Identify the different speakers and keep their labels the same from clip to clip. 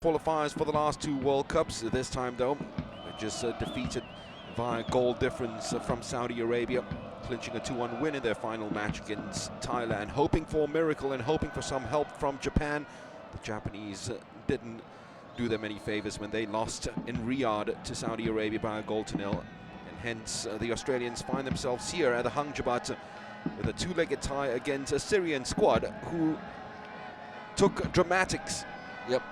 Speaker 1: Qualifiers for the last two World Cups. This time, though, just defeated via goal difference from Saudi Arabia, clinching a 2-1 win in their final match against Thailand. Hoping for a miracle and hoping for some help from Japan. The Japanese didn't do them any favors when they lost in Riyadh to Saudi Arabia by a 0-0. And hence, the Australians find themselves here at the Hangjabat with a two-legged tie against a Syrian squad who took dramatics.
Speaker 2: Yep.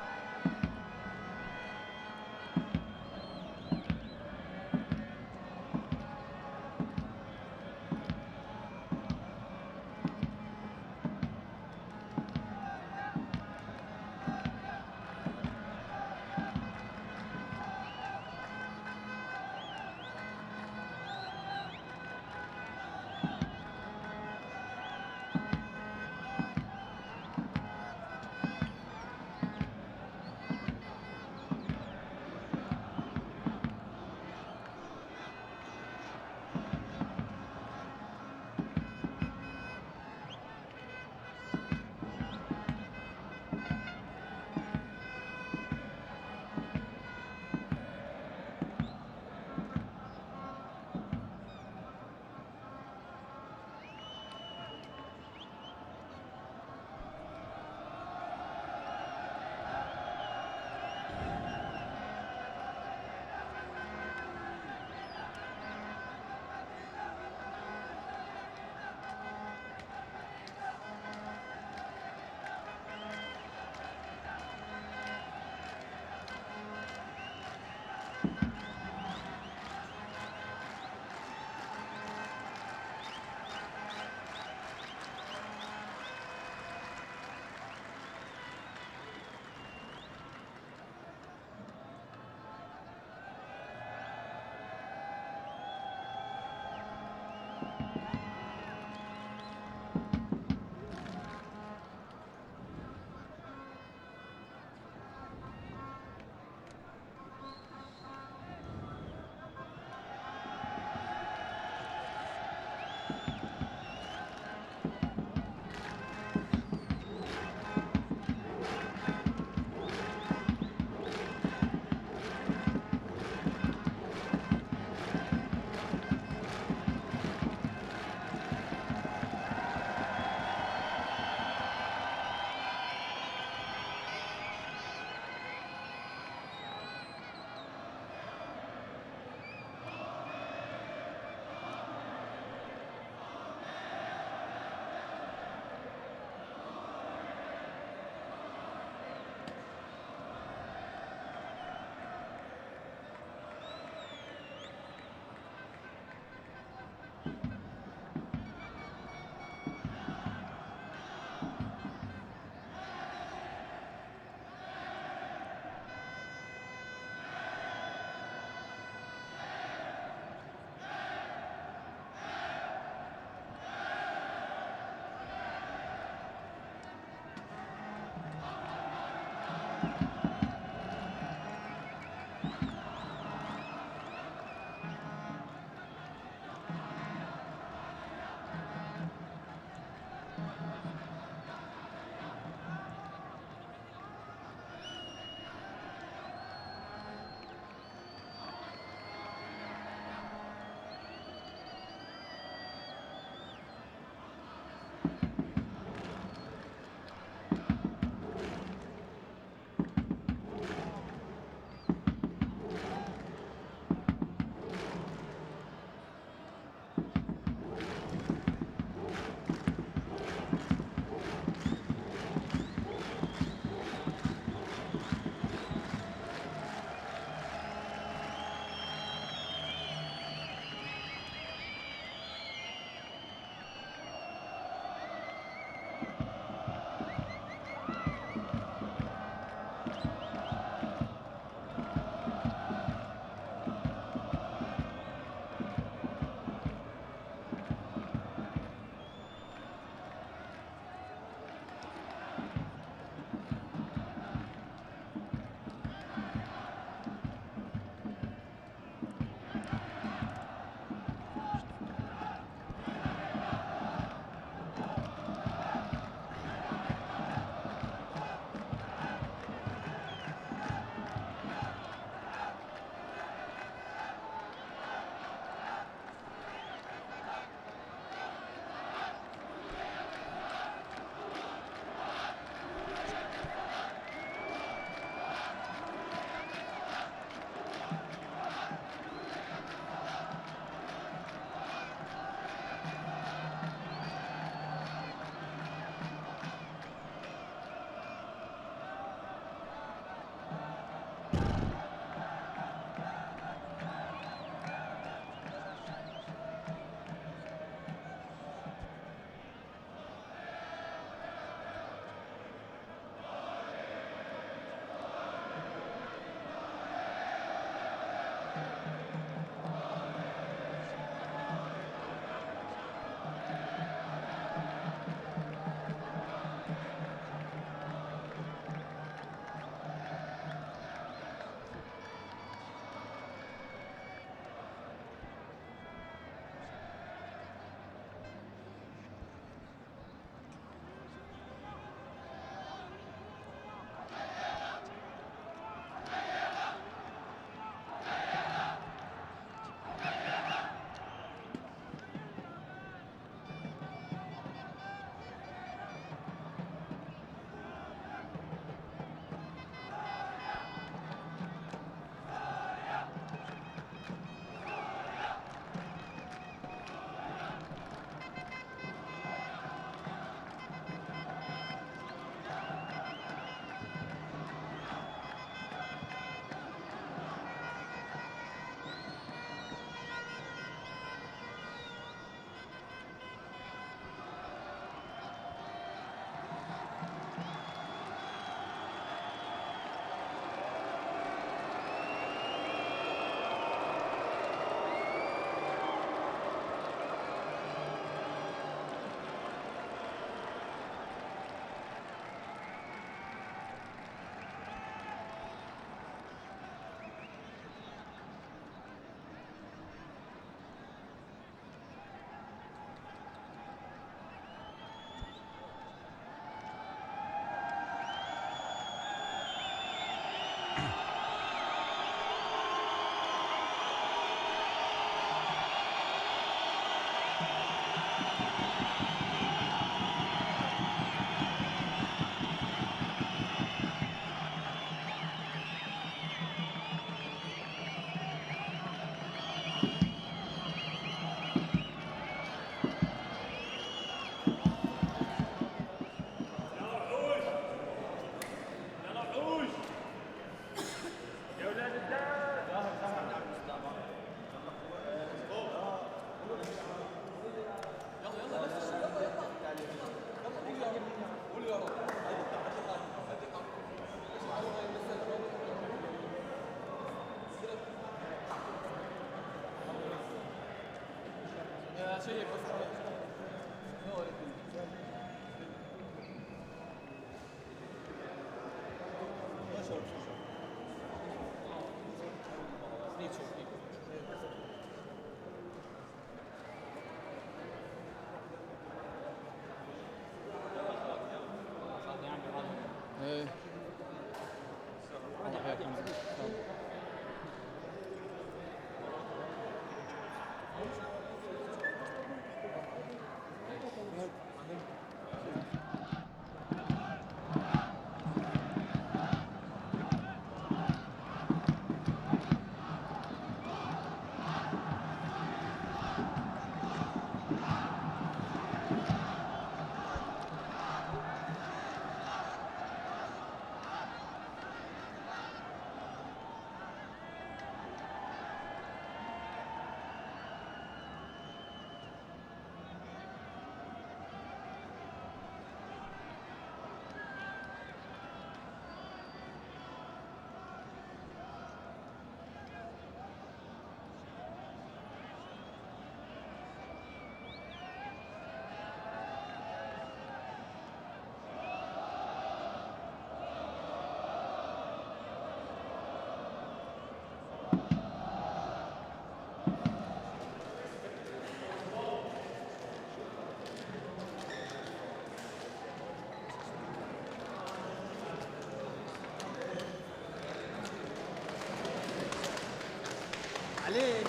Speaker 2: عليه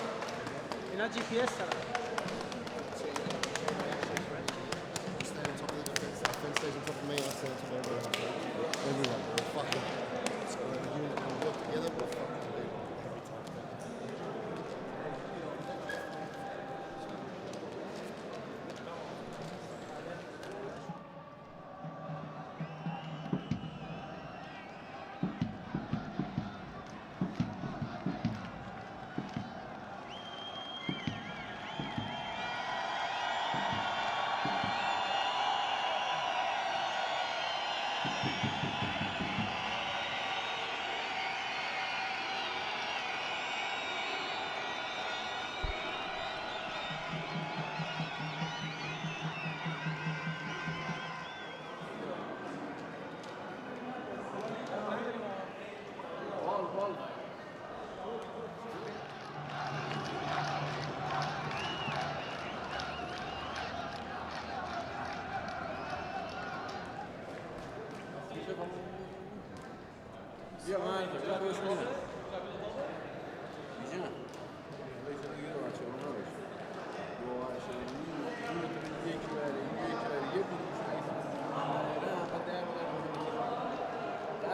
Speaker 2: هنا GPS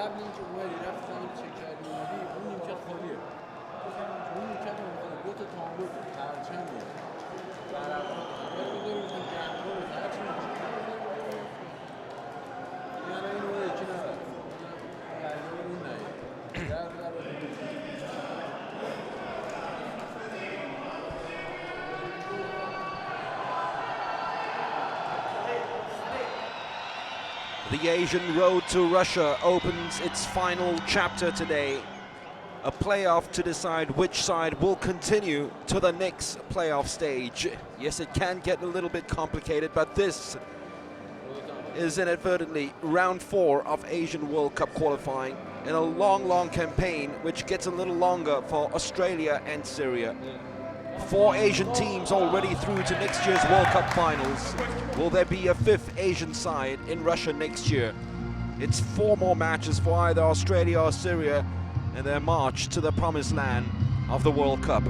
Speaker 2: قبل اینکه اومدی رفتی زمین چک کردی اومدی اون نیمکت خالیه اون نیمکت اومده دو تا تابلو پرچمه
Speaker 1: The Asian road to Russia opens its final chapter today. A playoff to decide which side will continue to the next playoff stage. Yes, it can get a little bit complicated, but this is inadvertently round 4 of Asian World Cup qualifying in a long campaign which gets a little longer for Australia and Syria. 4 Asian teams already through to next year's World Cup finals. Will there be a 5th Asian side in Russia next year? It's 4 more matches for either Australia or Syria in their march to the promised land of the World Cup.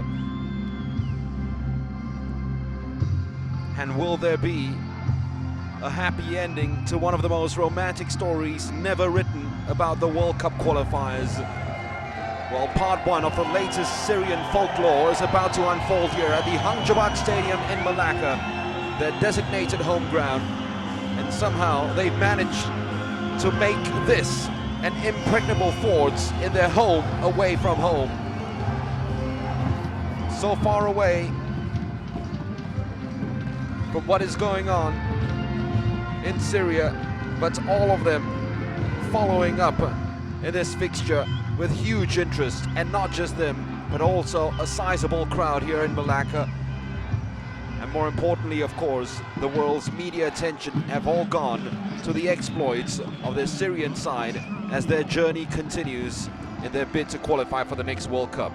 Speaker 1: And will there be a happy ending to one of the most romantic stories never written about the World Cup qualifiers? Well, part 1 of the latest Syrian folklore is about to unfold here at the Hangjabak Stadium in Malacca, their designated home ground. And somehow they've managed to make this an impregnable fort in their home away from home. So far away from what is going on in Syria, but all of them following up in this fixture with huge interest, and not just them, but also a sizable crowd here in Malacca. A more importantly, of course, the world's media attention have all gone to the exploits of the Syrian side as their journey continues in their bid to qualify for the next World Cup.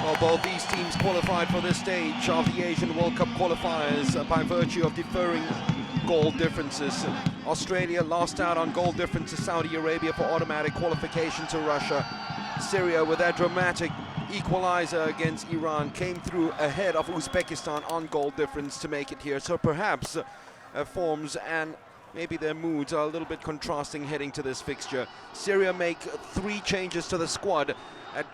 Speaker 1: Well, both these teams qualified for this stage of the Asian World Cup qualifiers by virtue of differing goal differences. Australia lost out on goal difference to Saudi Arabia for automatic qualification to Russia. Syria, with that dramatic equalizer against Iran, came through ahead of Uzbekistan on goal difference to make it here. So perhaps forms and maybe their moods are a little bit contrasting heading to this fixture. Syria make 3 changes to the squad.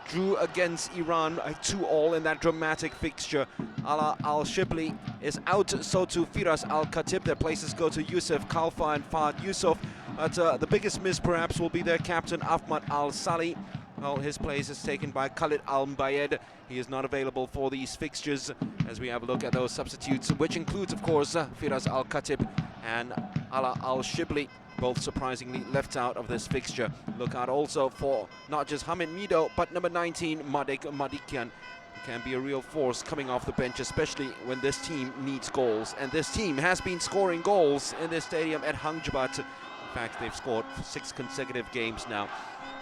Speaker 1: Drew against Iran 2-2 in that dramatic fixture. Ala Al-Shibli is out, so too Firas Al-Khatib. Their places go to Youssef Khalfa and Fahad Yusuf. But the biggest miss perhaps will be their captain Ahmad Al-Sali. Well, his place is taken by Khalid Al-Mbayed. He is not available for these fixtures as we have a look at those substitutes, which includes, of course, Firas Al-Khatib and Ala Al-Shibli, both surprisingly left out of this fixture. Look out also for not just Hamid Mido, but number 19, Madek Madikian. He can be a real force coming off the bench, especially when this team needs goals. And this team has been scoring goals in this stadium at Hangjabat. In fact, they've scored 6 consecutive games now.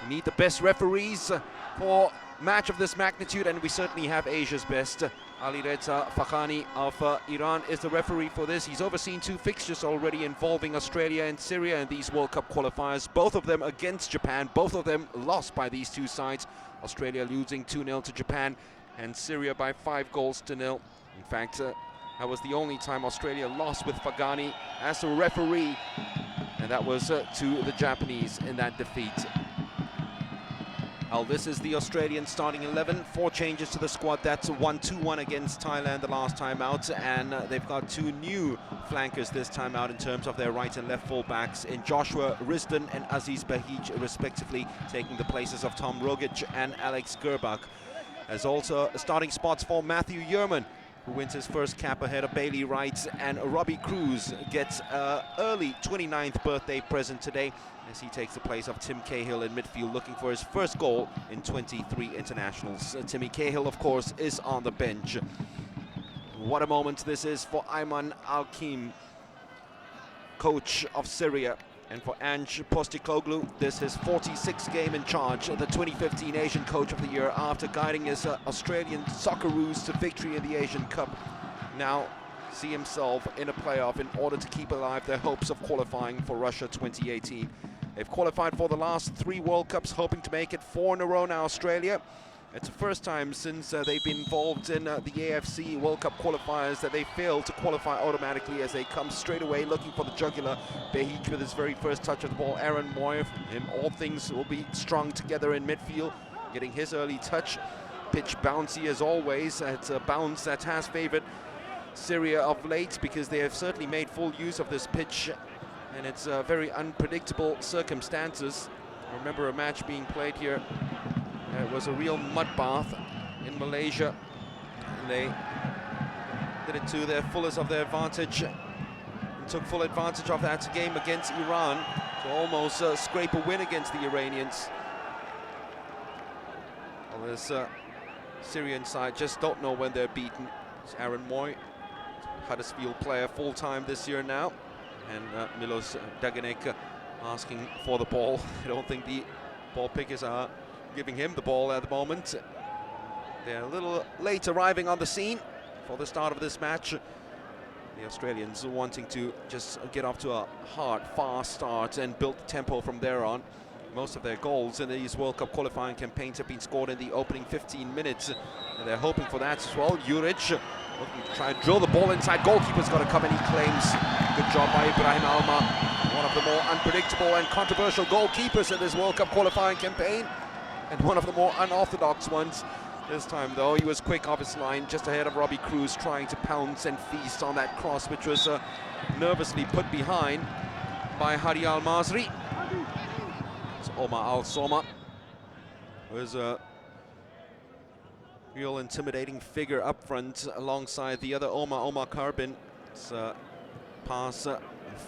Speaker 1: We need the best referees for match of this magnitude, and we certainly have Asia's best. Ali Reza Fakhani of Iran is the referee for this. He's overseen 2 fixtures already involving Australia and Syria in these World Cup qualifiers, both of them against Japan, both of them lost by these 2 sides. Australia losing 2-0 to Japan and Syria by 5-0. In fact, that was the only time Australia lost with Fakhani as a referee, and that was to the Japanese in that defeat. Well, this is the Australian starting 11. 4 changes to the squad. That's a 1-2-1 against Thailand the last time out, and they've got 2 new flankers this time out in terms of their right and left full-backs in Joshua Risden and Aziz Bahij, respectively, taking the places of Tom Rogic and Alex Gerbach. There's also starting spots for Matthew Yerman, who wins his first cap ahead of Bailey Wright, and Robbie Cruz gets an early 29th birthday present today as he takes the place of Tim Cahill in midfield, looking for his first goal in 23 internationals. Timmy Cahill, of course, is on the bench. What a moment this is for Ayman Al-Kim, coach of Syria. And for Ange Postecoglou, this is his 46th game in charge, the 2015 Asian Coach of the Year, after guiding his Australian Socceroos to victory in the Asian Cup. Now see himself in a playoff in order to keep alive their hopes of qualifying for Russia 2018. They've qualified for the last 3 World Cups, hoping to make it 4 in a row now, Australia. It's the first time since they've been involved in the AFC World Cup qualifiers that they failed to qualify automatically, as they come straight away looking for the jugular. Behic with his very first touch of the ball. Aaron Moy, all things will be strung together in midfield, getting his early touch. Pitch bouncy as always. It's a bounce that has favoured Syria of late, because they have certainly made full use of this pitch, and it's very unpredictable circumstances. I remember a match being played here. It was a real mud bath in Malaysia, and they did it to their fullest of their advantage and took full advantage of that game against Iran to almost scrape a win against the Iranians. Well, this Syrian side just don't know when they're beaten. It's Aaron Moy, Huddersfield player full-time this year now, and Milos Daganek asking for the ball. I don't think the ball pickers are giving him the ball at the moment. They're a little late arriving on the scene for the start of this match. The Australians wanting to just get off to a hard, fast start and build the tempo from there on. Most of their goals in these World Cup qualifying campaigns have been scored in the opening 15 minutes, and they're hoping for that as well. Juric looking to try and drill the ball inside. Goalkeeper's got to come in, he claims. Good job by Ibrahim Alma, one of the more unpredictable and controversial goalkeepers in this World Cup qualifying campaign, and one of the more unorthodox ones. This time though, he was quick off his line, just ahead of Robbie Cruz, trying to pounce and feast on that cross, which was nervously put behind by Hadi Al Masri. So Omar Al Soma was a real intimidating figure up front alongside the other Omar Karbin. It's pass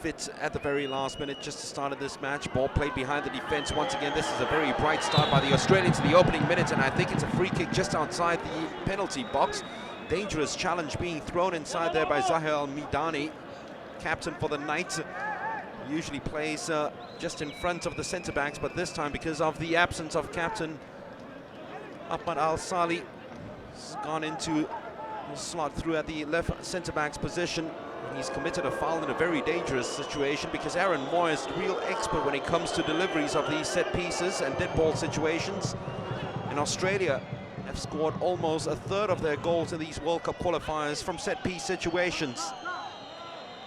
Speaker 1: fit at the very last minute just to start of this match. Ball played behind the defense once again. This is a very bright start by the Australians in the opening minutes, and I think it's a free kick just outside the penalty box. Dangerous challenge being thrown inside there by Zahir Al-Midani, captain for the night. Usually plays just in front of the centre-backs, but this time, because of the absence of captain Ahmad Al-Sali, he's gone into the slot through at the left centre-back's position. He's committed a foul in a very dangerous situation, because Aaron Moy is a real expert when it comes to deliveries of these set pieces and dead ball situations. And Australia have scored almost a third of their goals in these World Cup qualifiers from set piece situations.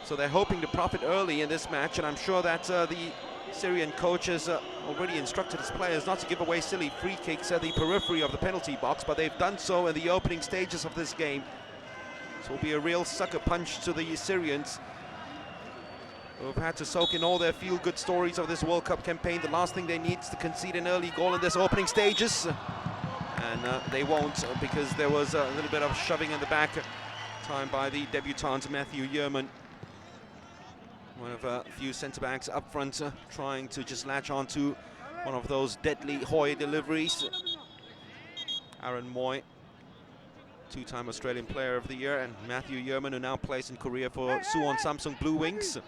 Speaker 1: So they're hoping to profit early in this match, and I'm sure that the Syrian coach has already instructed his players not to give away silly free kicks at the periphery of the penalty box, but they've done so in the opening stages of this game. So it'll be a real sucker punch to the Syrians, who have had to soak in all their feel-good stories of this World Cup campaign. The last thing they need is to concede an early goal in this opening stages, and they won't, because there was a little bit of shoving in the back time by the debutant Matthew Yerman, one of a few centre-backs up front, trying to just latch onto one of those deadly Hoy deliveries. Aaron Moy, two-time Australian Player of the Year, and Matthew Yerman, who now plays in Korea for Suwon Samsung Blue Wings.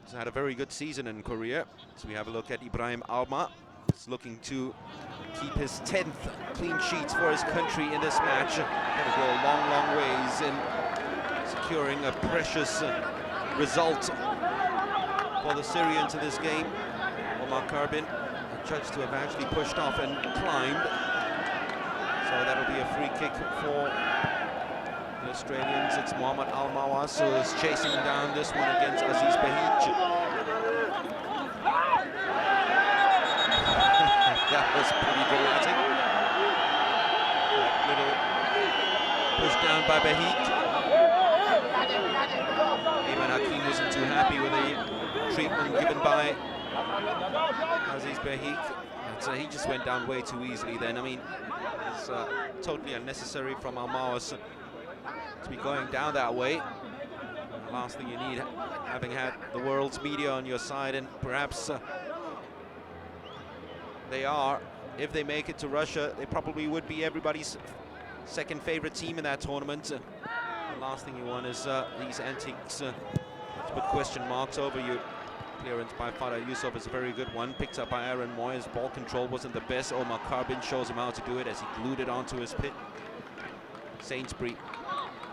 Speaker 1: He's had a very good season in Korea. So we have a look at Ibrahim Alma. He's looking to keep his 10th clean sheet for his country in this match. Gonna go a long, long ways in securing a precious result for the Syrians in this game. Omar Karbin, judged to have actually pushed off and climbed. So that'll be a free kick for the Australians. It's Mohamed Al-Mawas who is chasing down this one against Aziz Behic. That was pretty dramatic. That little push down by Behic. Ayman Hakim wasn't too happy with the treatment given by Aziz Behic. He just went down way too easily then. I mean, it's totally unnecessary from Al-Mawas to be going down that way. The last thing you need, having had the world's media on your side, and perhaps they are, if they make it to Russia, they probably would be everybody's second favorite team in that tournament. The last thing you want is these antics to put question marks over you. Clearance by Farah Yusuf is a very good one, picked up by Aaron Moy. His ball control wasn't the best. Omar Karbin shows him how to do it as he glued it onto his pit. Sainsbury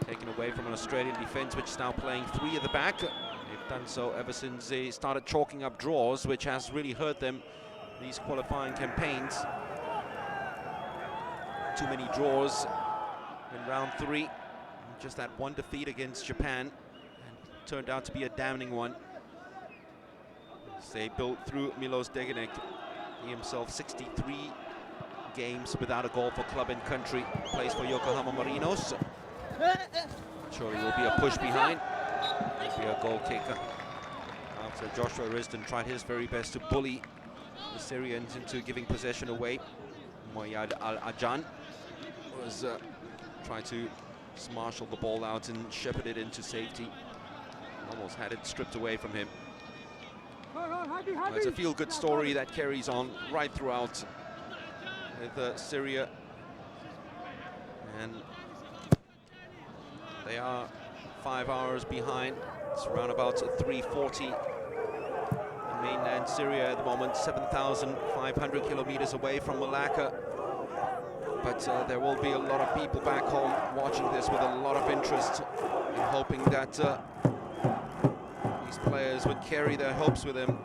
Speaker 1: taken away from an Australian defence, which is now playing three at the back. They've done so ever since they started chalking up draws, which has really hurt them these qualifying campaigns. Too many draws in round 3. Just that one defeat against Japan, and turned out to be a damning one. They built through Milos Degenek. He himself 63 games without a goal for club and country. Plays for Yokohama Marinos. Surely will be a push behind. Be a goal kicker. After Joshua Risden tried his very best to bully the Syrians into giving possession away. Moyad Al-Ajan was trying to marshal the ball out and shepherd it into safety. Almost had it stripped away from him. It's a feel-good story that carries on right throughout with Syria, and they are 5 hours behind. It's around about 3:40 in mainland Syria at the moment, 7,500 kilometers away from Malacca. But there will be a lot of people back home watching this with a lot of interest and hoping that these players would carry their hopes with them.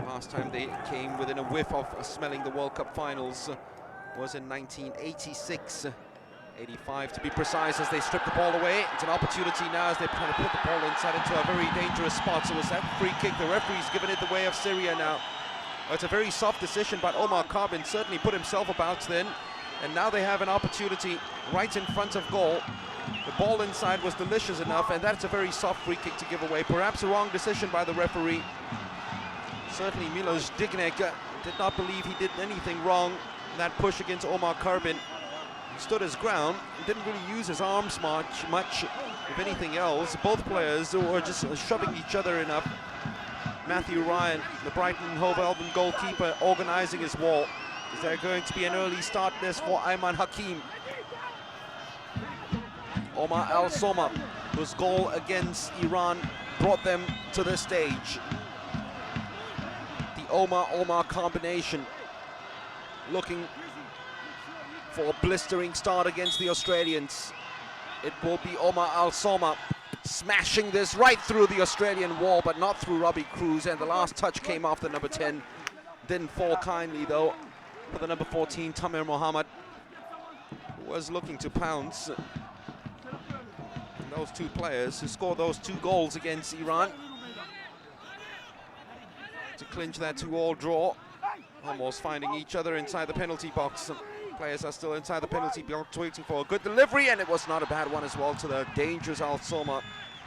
Speaker 1: Last time they came within a whiff of smelling the World Cup finals was in 1986. 85 to be precise, as they strip the ball away. It's an opportunity now as they try to put the ball inside into a very dangerous spot. So it's that free kick. The referee's given it the way of Syria now. It's a very soft decision, but Omar Karbin certainly put himself about then. And now they have an opportunity right in front of goal. The ball inside was delicious enough, and that's a very soft free kick to give away. Perhaps a wrong decision by the referee. Certainly Milos Degenek did not believe he did anything wrong in that push against Omar Karbin. He stood his ground, didn't really use his arms much, if anything else. Both players were just shoving each other enough. Matthew Ryan, the Brighton and Hove Albion goalkeeper, organizing his wall. Is there going to be an early start this for Ayman Hakim? Omar Al Soma, whose goal against Iran brought them to this stage. The Omar combination looking for a blistering start against the Australians. It will be Omar Al Soma smashing this right through the Australian wall, but not through Robbie Cruz, and the last touch came off the number 10. Didn't fall kindly though for the number 14, Tamer Mohammed, who was looking to pounce. And those two players who scored those 2 goals against Iran to clinch that 2-all draw, almost finding each other inside the penalty box. Players are still inside the penalty box waiting for a good delivery, and it was not a bad one as well to the dangerous Al Soma.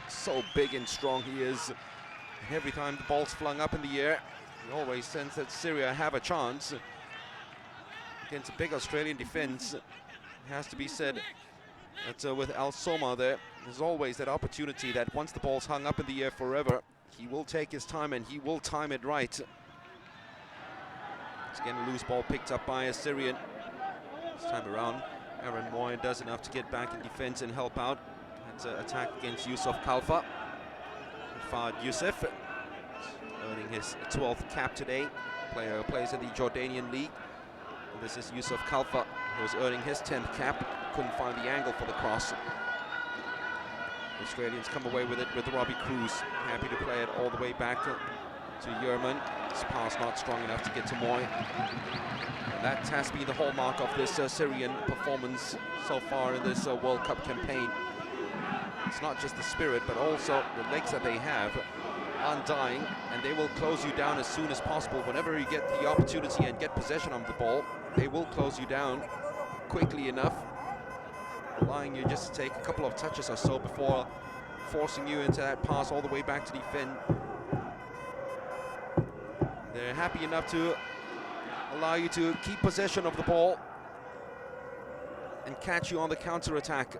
Speaker 1: So big and strong he is. And every time the ball's flung up in the air, you always sense that Syria have a chance against a big Australian defense. It has to be said that with Al Soma there's always that opportunity that once the ball's hung up in the air forever, he will take his time and he will time it right. It's again a loose ball picked up by a Syrian. This time around, Aaron Moy does enough to get back in defense and help out. That's an attack against Yusuf Kalfa. Fahd Youssef, earning his 12th cap today. Player plays in the Jordanian league. And this is Yusuf Kalfa, who was earning his 10th cap. Couldn't find the angle for the cross. The Australians come away with it with Robbie Cruz. Happy to play it all the way back to Yerman. This pass not strong enough to get to Moy. And that has been the hallmark of this Syrian performance so far in this World Cup campaign. It's not just the spirit, but also the legs that they have, undying, and they will close you down as soon as possible. Whenever you get the opportunity and get possession of the ball, they will close you down quickly enough, allowing you just to take a couple of touches or so before forcing you into that pass all the way back to defend. They're happy enough to allow you to keep possession of the ball and catch you on the counter-attack.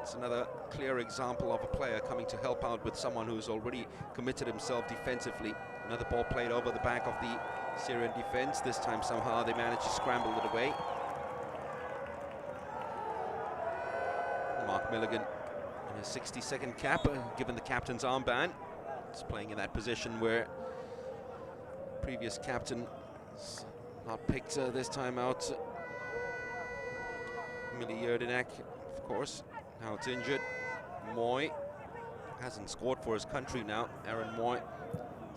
Speaker 1: It's another clear example of a player coming to help out with someone who's already committed himself defensively. Another ball played over the back of the Syrian defense. This time somehow they managed to scramble it away. Mark Milligan in his 62nd cap, given the captain's armband. He's playing in that position where previous captain is not picked this time out. Mili Yerdinak, of course, now it's injured. Moy Hasn't scored for his country now, Aaron Moy,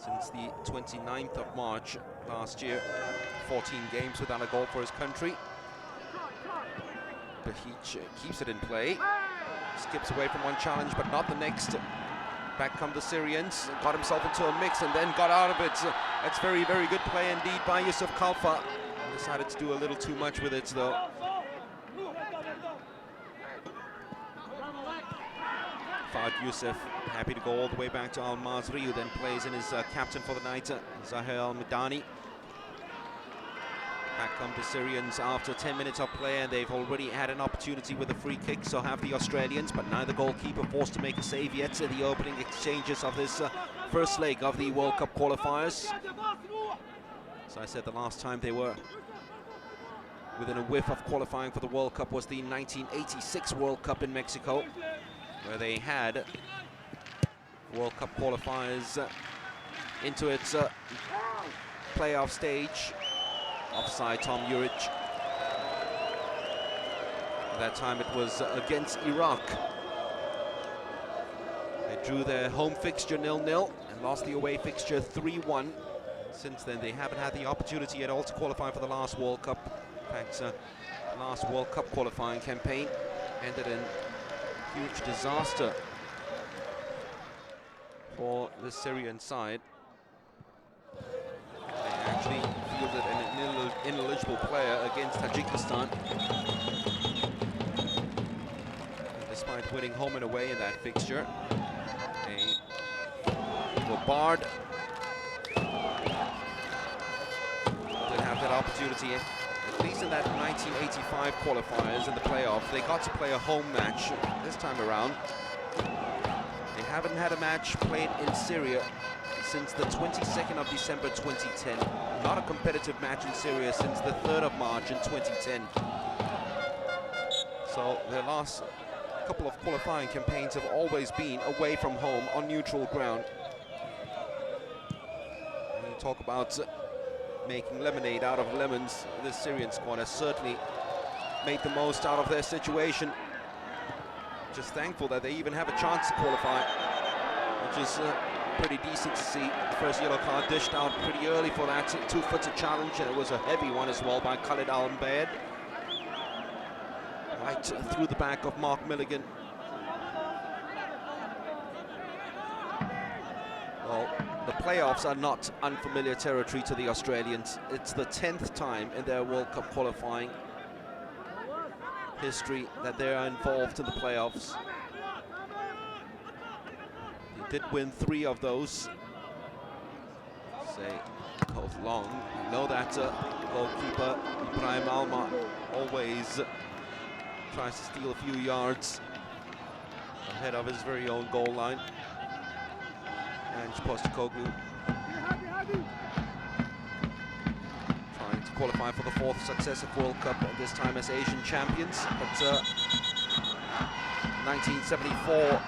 Speaker 1: since the 29th of March last year. 14 games without a goal for his country. Behic keeps it in play. Skips away from one challenge, but not the next. Back come the Syrians. Got himself into a mix and then got out of it. That's very, very good play indeed by Yusuf Kalfa. Decided to do a little too much with it, though. Fahd Youssef happy to go all the way back to Al Masri, who then plays in his captain for the night, Zahir Al Midani. Back come the Syrians after 10 minutes of play, and they've already had an opportunity with a free kick, so have the Australians, but neither goalkeeper forced to make a save yet in the opening exchanges of this first leg of the World Cup qualifiers. As I said, the last time they were within a whiff of qualifying for the World Cup was the 1986 World Cup in Mexico, where they had World Cup qualifiers into its playoff stage. Offside, Tom Juric. At that time it was against Iraq. They drew their home fixture 0-0 and lost the away fixture 3-1. Since then they haven't had the opportunity at all to qualify for the last World Cup. In fact, the last World Cup qualifying campaign ended in huge disaster for the Syrian side. They actually fielded an ineligible player against Tajikistan. And despite winning home and away in that fixture, they were barred. Didn't have that opportunity, at least in that 1985 qualifiers in the playoff. They got to play a home match this time around. They haven't had a match played in Syria since the 22nd of December 2010. Not a competitive match in Syria since the 3rd of March in 2010. So their last couple of qualifying campaigns have always been away from home on neutral ground. When you talk about making lemonade out of lemons, this Syrian squad has certainly made the most out of their situation. Just thankful that they even have a chance to qualify, which is pretty decent to see. The first yellow card dished out pretty early for that two-footed challenge, and it was a heavy one as well by Khalid Al-Mbaid. Right through the back of Mark Milligan. Well, the playoffs are not unfamiliar territory to the Australians. It's the 10th time in their World Cup qualifying history that they are involved in the playoffs. They did win 3 of those. Say, goes long. You know that goalkeeper Ibrahim Alma always tries to steal a few yards ahead of his very own goal line. And Postecoglou trying to qualify for the 4th successive World Cup, and this time as Asian champions. But 1974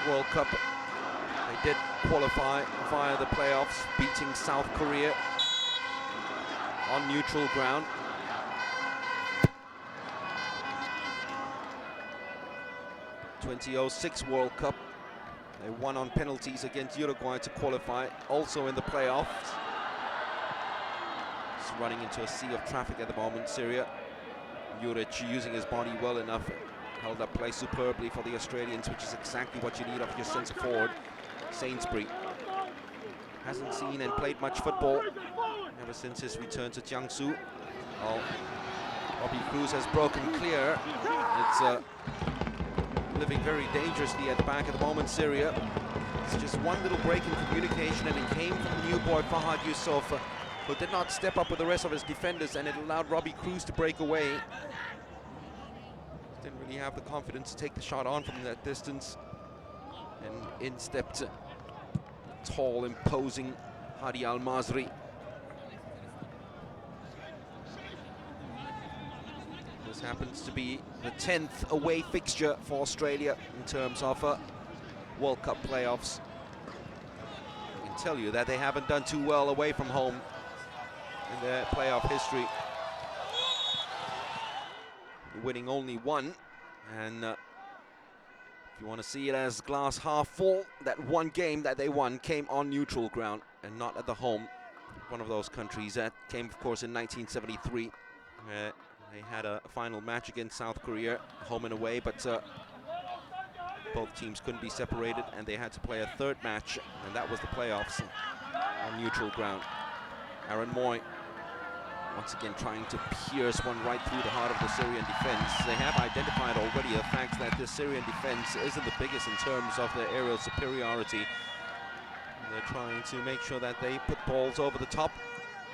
Speaker 1: World Cup, they did qualify via the playoffs, beating South Korea on neutral ground. '06 World Cup, they won on penalties against Uruguay to qualify, also in the playoffs. It's running into a sea of traffic at the moment, Syria. Juric using his body well enough, held up play superbly for the Australians, which is exactly what you need of your centre forward. Sainsbury hasn't seen and played much football ever since his return to Jiangsu. Well, Robbie Cruz has broken clear. It's living very dangerously at the back at the moment, Syria. It's just one little break in communication, and it came from the new boy Fahad Youssef, who did not step up with the rest of his defenders, and it allowed Robbie Cruz to break away. Didn't really have the confidence to take the shot on from that distance, and in stepped tall, imposing Hadi Al Masri. This happens to be the 10th away fixture for Australia in terms of World Cup playoffs. I can tell you that they haven't done too well away from home in their playoff history, winning only 1, and If you want to see it as glass half full, that one game that they won came on neutral ground and not at the home. One of those countries that came, of course, in 1973. They had a final match against South Korea, home and away, but both teams couldn't be separated, and they had to play a third match, and that was the playoffs on neutral ground. Aaron Moy once again trying to pierce one right through the heart of the Syrian defense. They have identified already the fact that the Syrian defense isn't the biggest in terms of their aerial superiority. They're trying to make sure that they put balls over the top,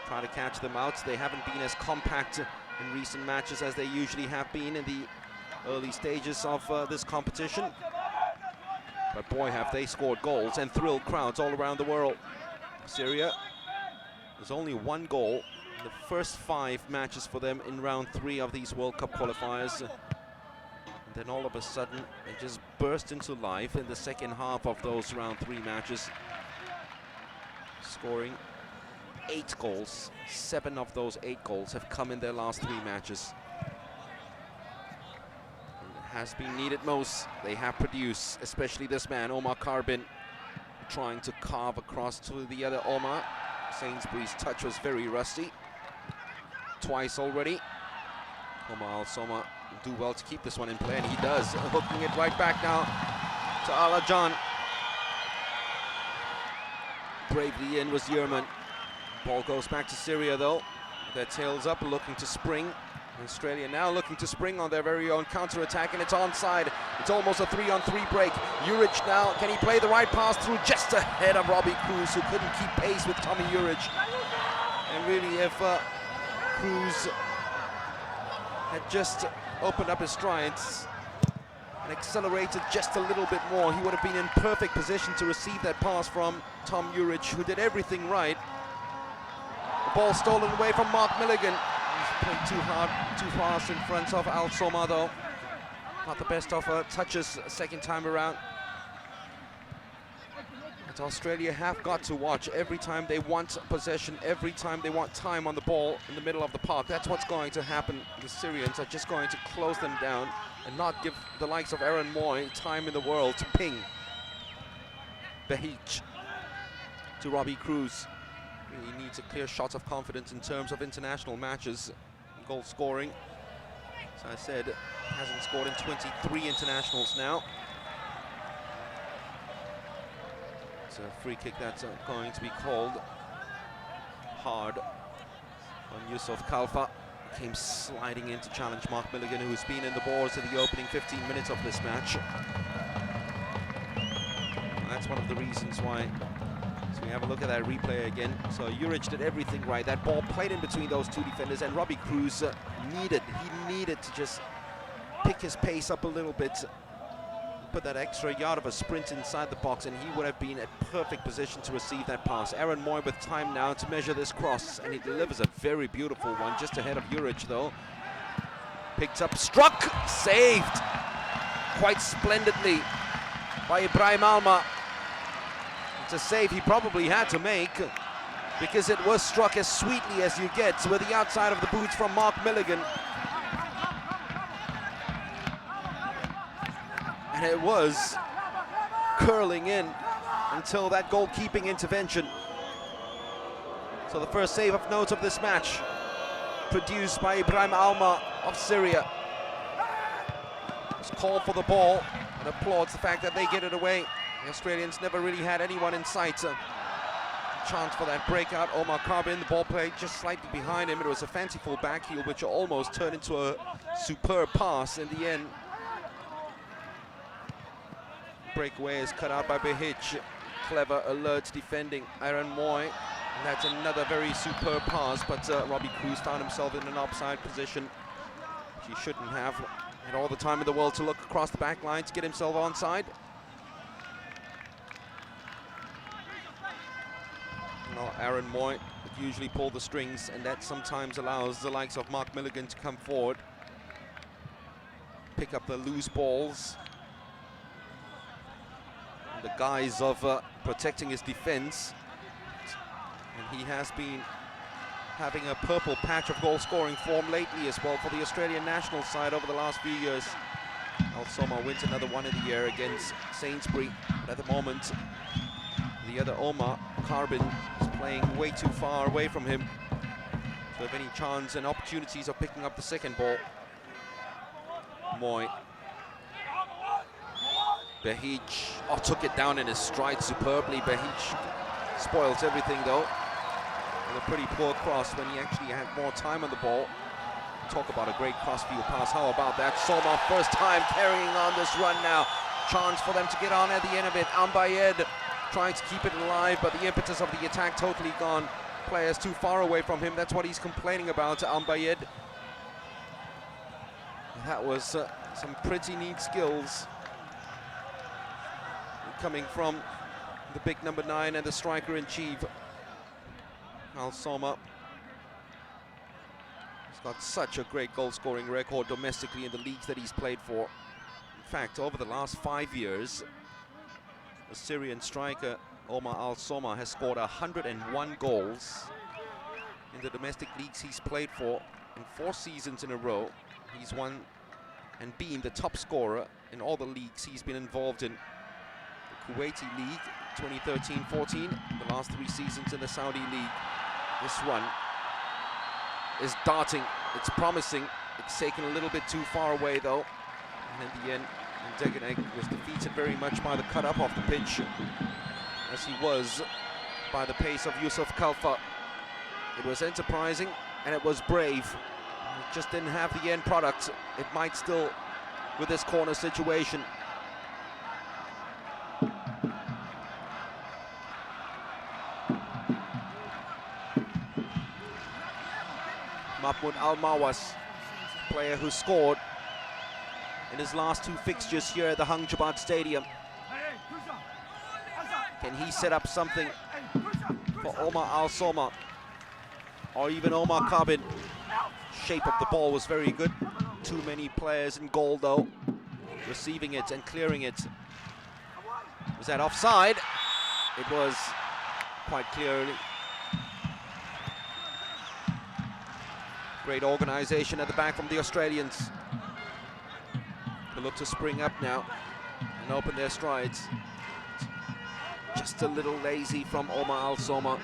Speaker 1: try to catch them out. They haven't been as compact in recent matches as they usually have been in the early stages of this competition. But boy, have they scored goals and thrilled crowds all around the world. Syria, there's only one goal in the first 5 matches for them in round 3 of these World Cup qualifiers. And then all of a sudden, they just burst into life in the second half of those round 3 matches, scoring 8 goals. 7 of those 8 goals have come in their last 3 matches. Has been needed most. They have produced, especially this man, Omar Karbin, trying to carve across to the other Omar. Sainsbury's touch was very rusty. Twice already. Omar Al-Soma do well to keep this one in play, and he does, hooking it right back now to Alajan. Bravely in was Yerman. Ball goes back to Syria though. Their tails up, looking to spring. Australia now looking to spring on their very own counter-attack, and it's onside. It's almost a 3-on-3 break. Juric now, can he play the right pass through just ahead of Robbie Cruz, who couldn't keep pace with Tommy Juric. And really, if Cruz had just opened up his strides and accelerated just a little bit more, he would have been in perfect position to receive that pass from Tom Juric, who did everything right. The ball stolen away from Mark Milligan. Played too hard, too fast in front of Al-Soma though. Not the best of touches second time around. But Australia have got to watch every time they want possession, every time they want time on the ball in the middle of the park. That's what's going to happen. The Syrians are just going to close them down and not give the likes of Aaron Moy time in the world to ping. Behich to Robbie Cruz. He needs a clear shot of confidence in terms of international matches. Goal scoring, as I said, hasn't scored in 23 internationals now. It's a free kick that's going to be called hard on Yusuf Kalfa. Came sliding in to challenge Mark Milligan, who's been in the boards in the opening 15 minutes of this match. That's one of the reasons why. So we have a look at that replay again. So Juric did everything right. That ball played in between those 2 defenders, and Robbie Cruz needed to just pick his pace up a little bit, put that extra yard of a sprint inside the box, and he would have been at perfect position to receive that pass. Aaron Moy with time now to measure this cross, and he delivers a very beautiful one just ahead of Juric though. Picked up, struck, saved quite splendidly by Ibrahim Alma. It's a save he probably had to make, because it was struck as sweetly as you get with the outside of the boots from Mark Milligan. And it was curling in until that goalkeeping intervention. So the first save of note of this match, produced by Ibrahim Alma of Syria. It's called for the ball and applauds the fact that they get it away. The Australians never really had anyone in sight. Chance for that breakout. Omar Karbin, the ball played just slightly behind him. It was a fanciful backheel which almost turned into a superb pass in the end. Breakaway is cut out by Behich. Clever, alert defending Aaron Moy. And that's another very superb pass, but Robbie Cruz found himself in an offside position. He shouldn't have. Had all the time in the world to look across the back line to get himself onside. Well, Aaron Moy would usually pull the strings, and that sometimes allows the likes of Mark Milligan to come forward, pick up the loose balls in the guise of protecting his defense. And he has been having a purple patch of goal-scoring form lately as well for the Australian national side over the last few years. Al-Soma wins another one of the year against Sainsbury, but at the moment, the other Omar Carbin is playing way too far away from him to have any chance and opportunities of picking up the second ball. Moy. Behich took it down in his stride superbly. Behich spoils everything though. With a pretty poor cross when he actually had more time on the ball. Talk about a great crossfield pass. How about that? Soma first time carrying on this run now. Chance for them to get on at the end of it. Ambayed trying to keep it alive, but the impetus of the attack totally gone. Players too far away from him. That's what he's complaining about, Ambayed. That was some pretty neat skills coming from the big number 9 and the striker-in-chief, Al-Soma. He's got such a great goal-scoring record domestically in the leagues that he's played for. In fact, over the last 5 years, the Syrian striker Omar Al-Soma has scored 101 goals in the domestic leagues he's played for. In 4 seasons in a row, he's won and been the top scorer in all the leagues he's been involved in. The Kuwaiti League, 2013-14, the last 3 seasons in the Saudi League. This run is darting, it's promising, it's taken a little bit too far away though. And in the end, Degeneg was defeated very much by the cut-up off the pitch, as he was by the pace of Yusuf Kalfa. It was enterprising and it was brave. It just didn't have the end product. It might still with this corner situation. Mahmoud Al-Mawas, player who scored in his last 2 fixtures here at the Hangjabat Stadium. Can he set up something for Omar Al-Soma or even Omar Kabin? Shape of the ball was very good. Too many players in goal though, receiving it and clearing it. Was that offside? It was quite clearly. Great organization at the back from the Australians. They look to spring up now and open their strides. Just a little lazy from Omar Al-Soma.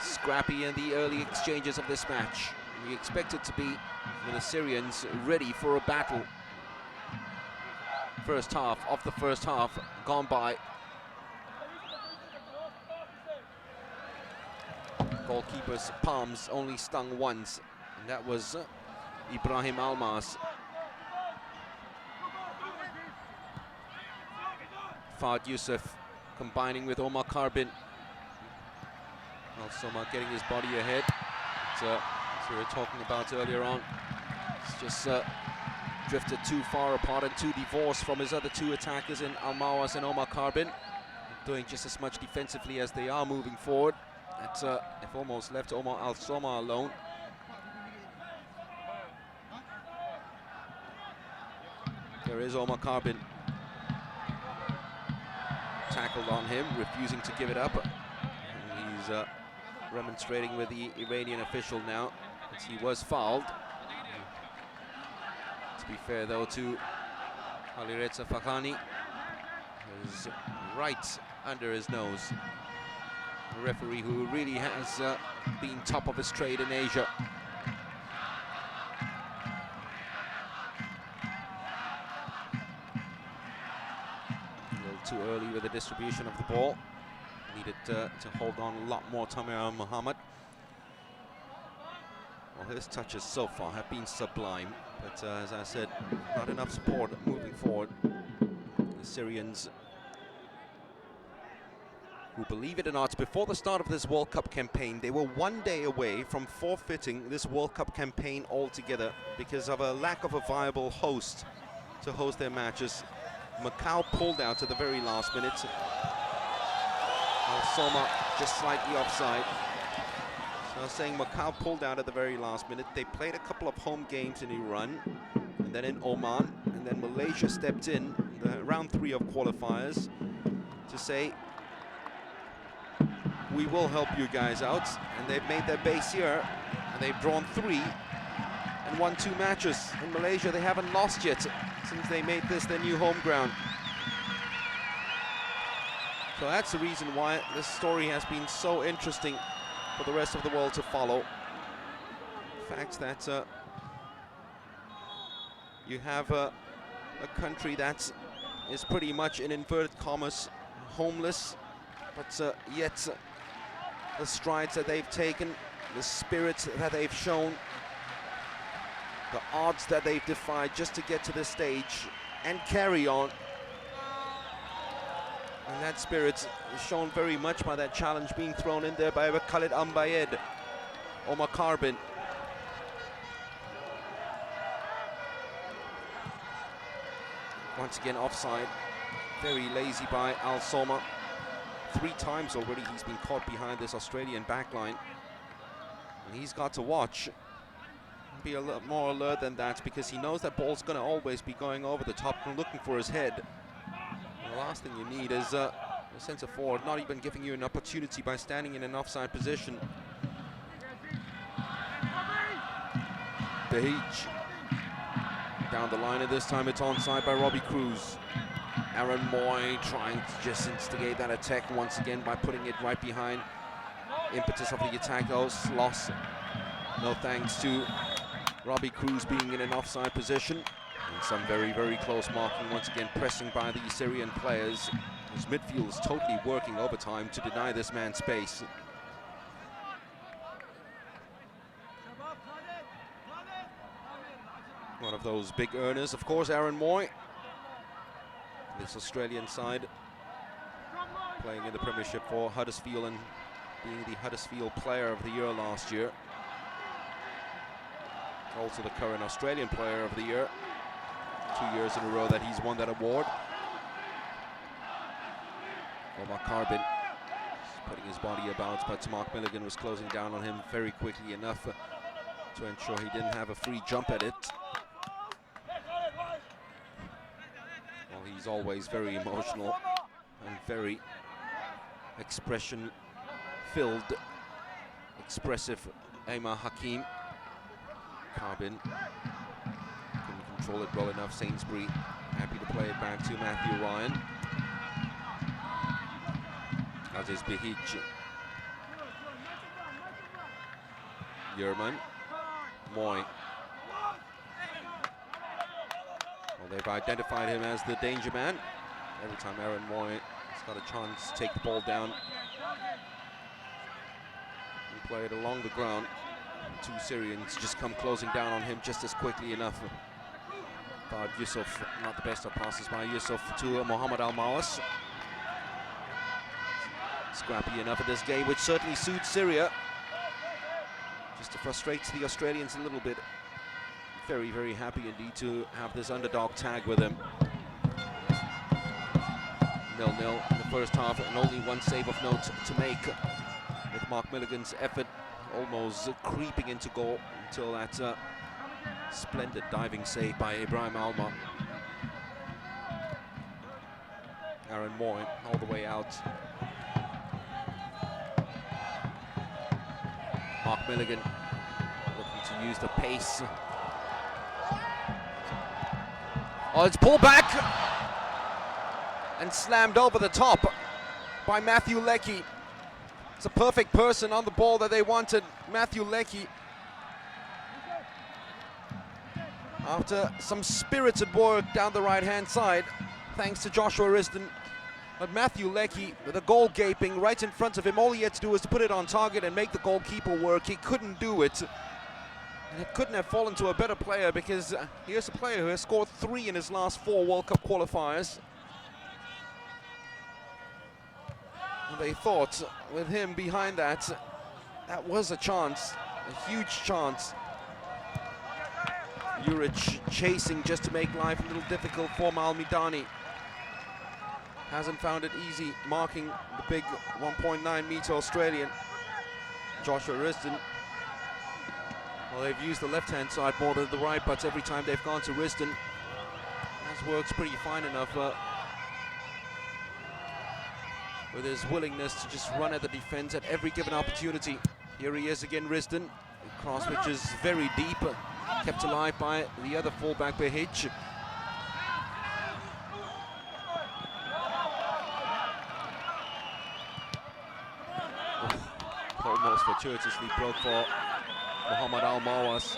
Speaker 1: Scrappy in the early exchanges of this match. We expect it to be the Assyrians ready for a battle. First half of the first half gone by. Goalkeeper's palms only stung once, and that was Ibrahim Almas. Fahd Youssef combining with Omar Karbin. Al-Soma getting his body ahead. As we were talking about earlier on, it's just drifted too far apart and too divorced from his other 2 attackers in Al-Mawas and Omar Karbin, doing just as much defensively as they are moving forward. They've almost left Omar Al-Soma alone. There is Omar Karbin. Tackled on him, refusing to give it up. And he's remonstrating with the Iranian official now, as he was fouled. To be fair though to Alireza Fakhani, who's right under his nose. A referee who really has been top of his trade in Asia. A little too early with the distribution of the ball. Needed to hold on a lot more, Tamir Muhammad. Well, his touches so far have been sublime, but as I said, not enough support moving forward. The Syrians, who, believe it or not, before the start of this World Cup campaign, they were 1 day away from forfeiting this World Cup campaign altogether because of a lack of a viable host to host their matches. Macau pulled out at the very last minute. Al-Soma just slightly offside. So I was saying Macau pulled out at the very last minute. They played a couple of home games in Iran, and then in Oman, and then Malaysia stepped in the round 3 of qualifiers to say, we will help you guys out. And they've made their base here, and they've drawn 3 and won 2 matches. In Malaysia, they haven't lost yet since they made this their new home ground. So that's the reason why this story has been so interesting for the rest of the world to follow. The fact that you have a country that is pretty much, in inverted commas, homeless, but yet the strides that they've taken, the spirit that they've shown, the odds that they've defied just to get to this stage and carry on. And that spirit is shown very much by that challenge being thrown in there by Khalid Ambayed, Omar Carbin. Once again offside, very lazy by Al Soma. 3 times already he's been caught behind this Australian backline. And he's got to watch, be a lot more alert than that, because he knows that ball's going to always be going over the top and looking for his head. And the last thing you need is a centre forward not even giving you an opportunity by standing in an offside position. Behich down the line, and this time it's onside by Robbie Cruz. Aaron Moy trying to just instigate that attack once again by putting it right behind. Impetus of the attack though, loss. No thanks to Robbie Cruz being in an offside position. And some very, very close marking once again, pressing by the Syrian players. His midfield is totally working overtime to deny this man space. One of those big earners, of course, Aaron Moy. This Australian side playing in the Premiership for Huddersfield and being the Huddersfield Player of the Year last year. Also the current Australian Player of the Year. 2 years in a row that he's won that award. Omar Carbin putting his body about, but Mark Milligan was closing down on him very quickly enough to ensure he didn't have a free jump at it. Well, he's always very emotional and very expression-filled, expressive Aymar Hakim. Carbin couldn't control it well enough. Sainsbury happy to play it back to Matthew Ryan. As is Behich. Yerman. Moy. Well, they've identified him as the danger man. Every time Aaron Moy has got a chance to take the ball down and play it along the ground, 2 Syrians just come closing down on him just as quickly enough. But Yusuf, not the best of passes by Yusuf to Mohammed Al-Mawas. Scrappy enough in this game, which certainly suits Syria. Just to frustrate the Australians a little bit. Very, very happy indeed to have this underdog tag with him. 0-0 in the first half, and only 1 save of note to make, with Mark Milligan's effort almost creeping into goal until that splendid diving save by Ibrahim Alma. Aaron Moy all the way out. Mark Milligan looking to use the pace. Oh, it's pulled back and slammed over the top by Matthew Leckie. It's a perfect person on the ball that they wanted. Matthew Leckie, after some spirited work down the right-hand side, thanks to Joshua Risdon. But Matthew Leckie, with a goal gaping right in front of him, all he had to do was to put it on target and make the goalkeeper work. He couldn't do it. And it couldn't have fallen to a better player, because here's a player who has scored 3 in his last 4 World Cup qualifiers. And they thought, with him behind that, that was a chance, a huge chance. Juric chasing just to make life a little difficult for Malmidani. Hasn't found it easy marking the big 1.9 meter Australian. Joshua Risdon. Well, they've used the left-hand side more than the right, but every time they've gone to Risdon, that works pretty fine enough with with his willingness to just run at the defense at every given opportunity. Here he is again, Risden. A cross which is very deep, kept alive by the other fullback, Behic. Almost fortuitously broke for Mohamed Al-Mawas.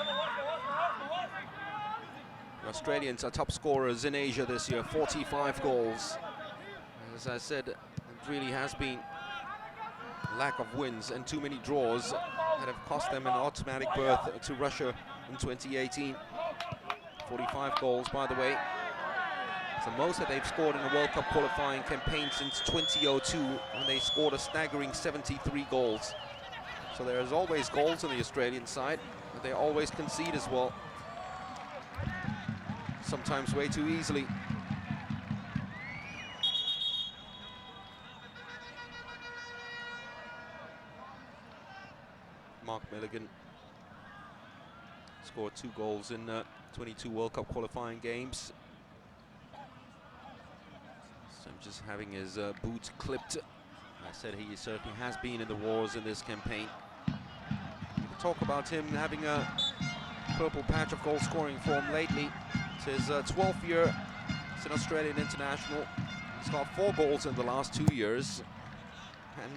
Speaker 1: The Australians are top scorers in Asia this year, 45 goals. As I said, it really has been lack of wins and too many draws that have cost them an automatic berth to Russia in 2018. 45 goals, by the way. It's the most that they've scored in a World Cup qualifying campaign since 2002, when they scored a staggering 73 goals. So there's always goals on the Australian side, but they always concede as well. Sometimes way too easily. Mark Milligan scored 2 goals in 22 World Cup qualifying games. So just having his boots clipped. I said he certainly has been in the wars in this campaign. Talk about him having a purple patch of goal scoring form lately. It's his 12th year as an Australian international. He's got 4 goals in the last 2 years and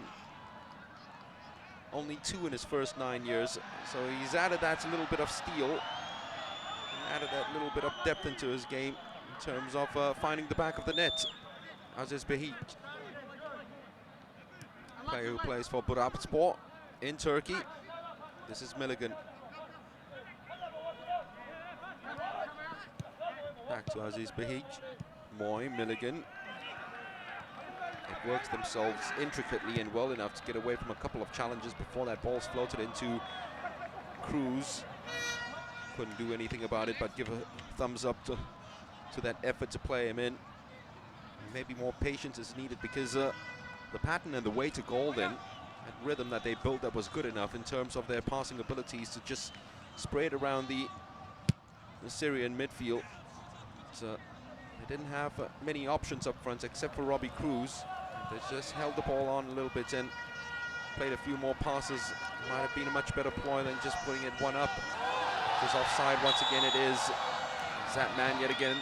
Speaker 1: only 2 in his first 9 years. So he's added that little bit of steel and added that little bit of depth into his game in terms of finding the back of the net. As is Behic, player who plays for Burapspor in Turkey. This is Milligan. Back to Aziz Behic. Moy, Milligan. It works themselves intricately and well enough to get away from a couple of challenges before that ball's floated into Cruz. Couldn't do anything about it but give a thumbs up to that effort to play him in. Maybe more patience is needed because the pattern and the way to goal then, that rhythm that they built, that was good enough in terms of their passing abilities to just spray it around the Syrian midfield. So they didn't have many options up front except for Robbie Cruz. They just held the ball on a little bit and played a few more passes. Might have been a much better ploy than just putting it one up. Just offside once again it is. It's that man yet again,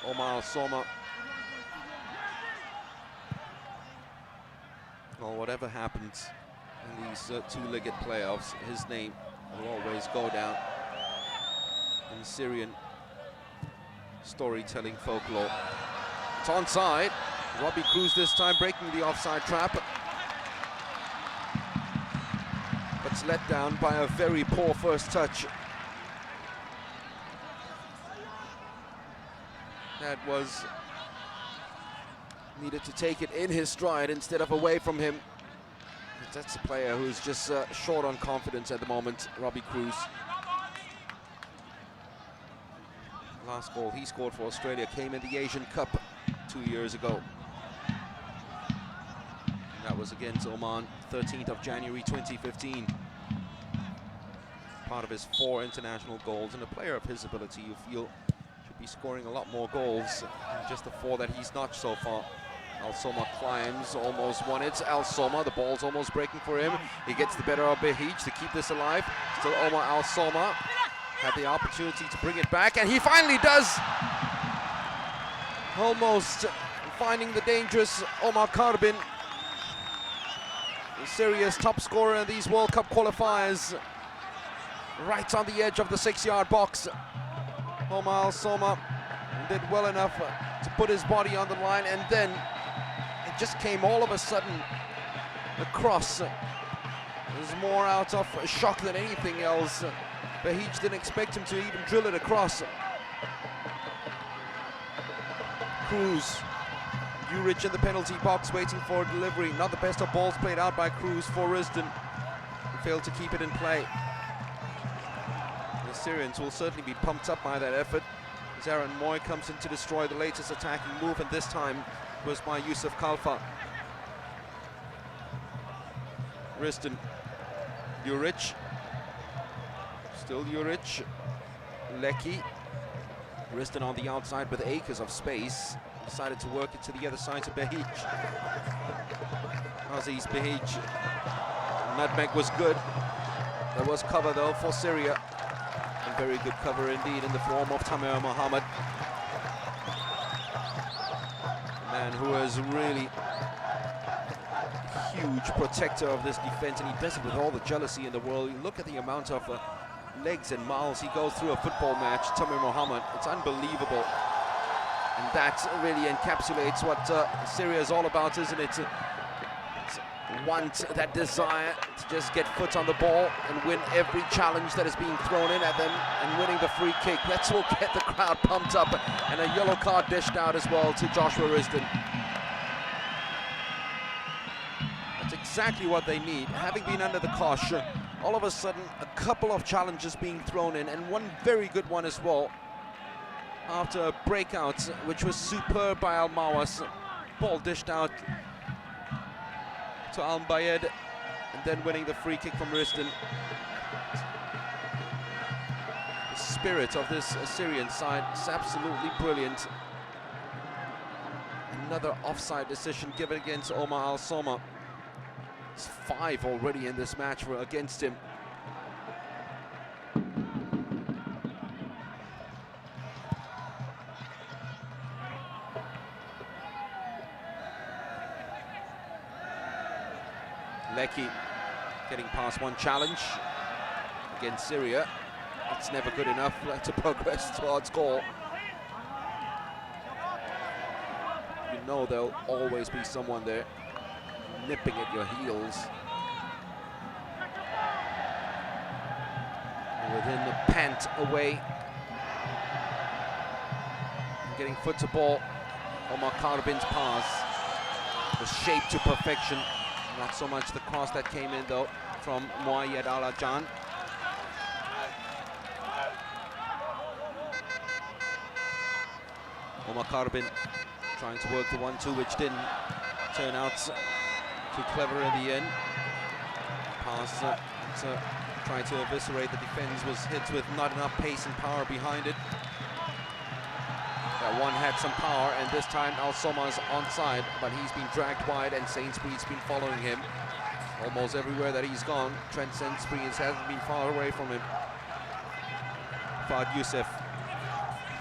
Speaker 1: Omar Al-Soma. Well, whatever happens in these two-legged playoffs, his name will always go down in Syrian storytelling folklore. It's onside. Robbie Cruz this time breaking the offside trap. But it's let down by a very poor first touch. That was needed to take it in his stride instead of away from him. That's a player who's just short on confidence at the moment, Robbie Cruz. Last goal he scored for Australia came in the Asian Cup 2 years ago. And that was against Oman, 13th of January 2015. Part of his 4 international goals, and a player of his ability you feel should be scoring a lot more goals than just the 4 that he's notched so far. Al-Soma climbs, almost won it. Al-Soma, the ball's almost breaking for him. He gets the better of Behic to keep this alive. Still Omar Al-Soma had the opportunity to bring it back, and he finally does. Almost finding the dangerous Omar Karbin, Syria's top scorer in these World Cup qualifiers. Right on the edge of the 6-yard box. Omar Al-Soma did well enough to put his body on the line, and then it just came all of a sudden. The cross was more out of shock than anything else. Behic didn't expect him to even drill it across. Cruz, Juric in the penalty box waiting for delivery. Not the best of balls played out by Cruz for Risden. He failed to keep it in play. The Syrians will certainly be pumped up by that effort. Zaran Moy comes in to destroy the latest attacking move, and this time was by Yusuf Kalfa. Risden, Juric, still Juric, Lecky. Risden on the outside with acres of space. Decided to work it to the other side to Behic. Aziz Behij. Nutmeg was good. There was cover though for Syria. A very good cover indeed in the form of Tamer Mohammed. A man who is really huge protector of this defense, and he does it with all the jealousy in the world. You look at the amount of legs and miles he goes through a football match, Tamer Mohammed. It's unbelievable. And that really encapsulates what Syria is all about, isn't it? Want that desire to just get foot on the ball and win every challenge that is being thrown in at them, and winning the free kick. That's what get the crowd pumped up, and a yellow card dished out as well to Joshua Risdon. That's exactly what they need. Having been under the cosh, all of a sudden a couple of challenges being thrown in, and one very good one as well after a breakout which was superb by Al Mawas. Ball dished out to Al Bayed, and then winning the free kick from Risdon. The spirit of this Syrian side is absolutely brilliant. Another offside decision given against Omar Al Soma. It's 5 already in this match against him. Lecky getting past one challenge against Syria. It's never good enough to progress towards goal. You know there'll always be someone there nipping at your heels. Within the pant away. And getting foot to ball. Omar Karbin's pass was shaped to perfection. Not so much the cross that came in though from Muayyad Al-Ajan. Omar Karbin trying to work the 1-2, which didn't turn out too clever in the end. Pass trying to eviscerate the defense was hit with not enough pace and power behind it. That one had some power, and this time Al Soma's onside, but he's been dragged wide, and Sainsbury's been following him almost everywhere that he's gone. Trent Sainsbury's hasn't been far away from him. Fahd Youssef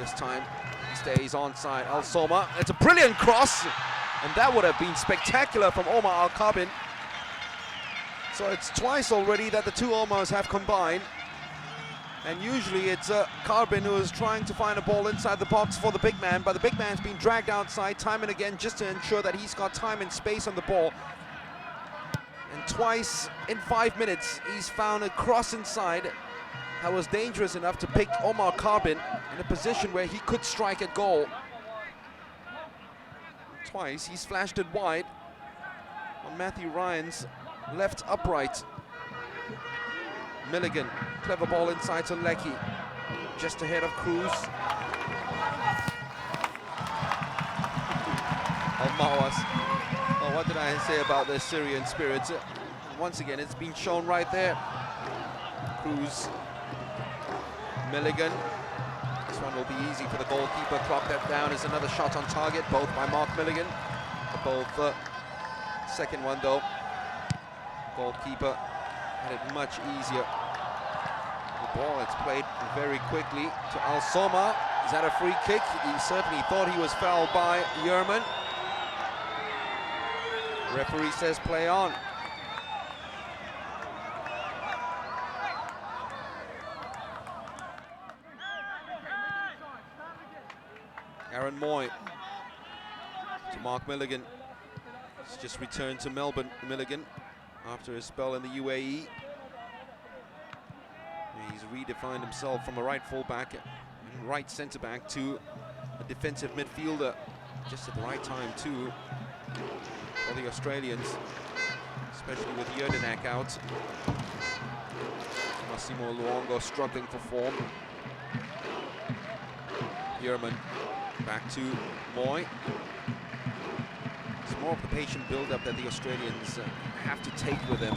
Speaker 1: this time stays onside. Al Soma, it's a brilliant cross, and that would have been spectacular from Omar Al Karbin. So it's twice already that the two Omars have combined. And usually it's Karbin who is trying to find a ball inside the box for the big man, but the big man's been dragged outside time and again just to ensure that he's got time and space on the ball. And twice in 5 minutes he's found a cross inside that was dangerous enough to pick Omar Karbin in a position where he could strike at goal. Twice he's flashed it wide on Matthew Ryan's left upright. Milligan, clever ball inside to Lecky, just ahead of Cruz. Al Mawas. Oh, what did I say about the Syrian spirits? Once again, it's been shown right there. Cruz, Milligan. This one will be easy for the goalkeeper. Clock that down is another shot on target, both by Mark Milligan. Both second one though, goalkeeper had it much easier. The ball, it's played very quickly to Al Soma. Is that a free kick? He certainly thought he was fouled by Yerman. Referee says play on. Aaron Moy to Mark Milligan. He's just returned to Melbourne, Milligan, after his spell in the UAE. He's redefined himself from a right fullback and right centre-back to a defensive midfielder, just at the right time too for the Australians, especially with Yerdinak out. Massimo Luongo struggling for form. Yerman back to Moy. It's more of the patient build-up that the Australians have to take with them,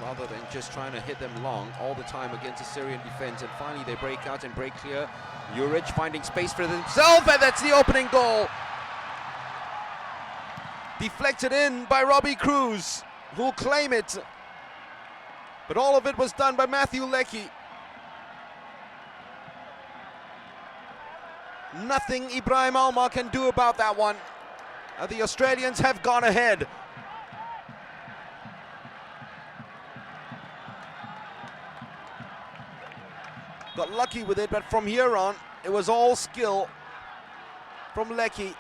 Speaker 1: rather than just trying to hit them long all the time against the Syrian defense. And finally they break out and break clear. Juric finding space for himself, and that's the opening goal. Deflected in by Robbie Cruz. who'll claim it. But all of it was done by Matthew Leckie. Nothing Ibrahim Almar can do about that one. The Australians have gone ahead. Got lucky with it, but from here on, it was all skill from Leckie.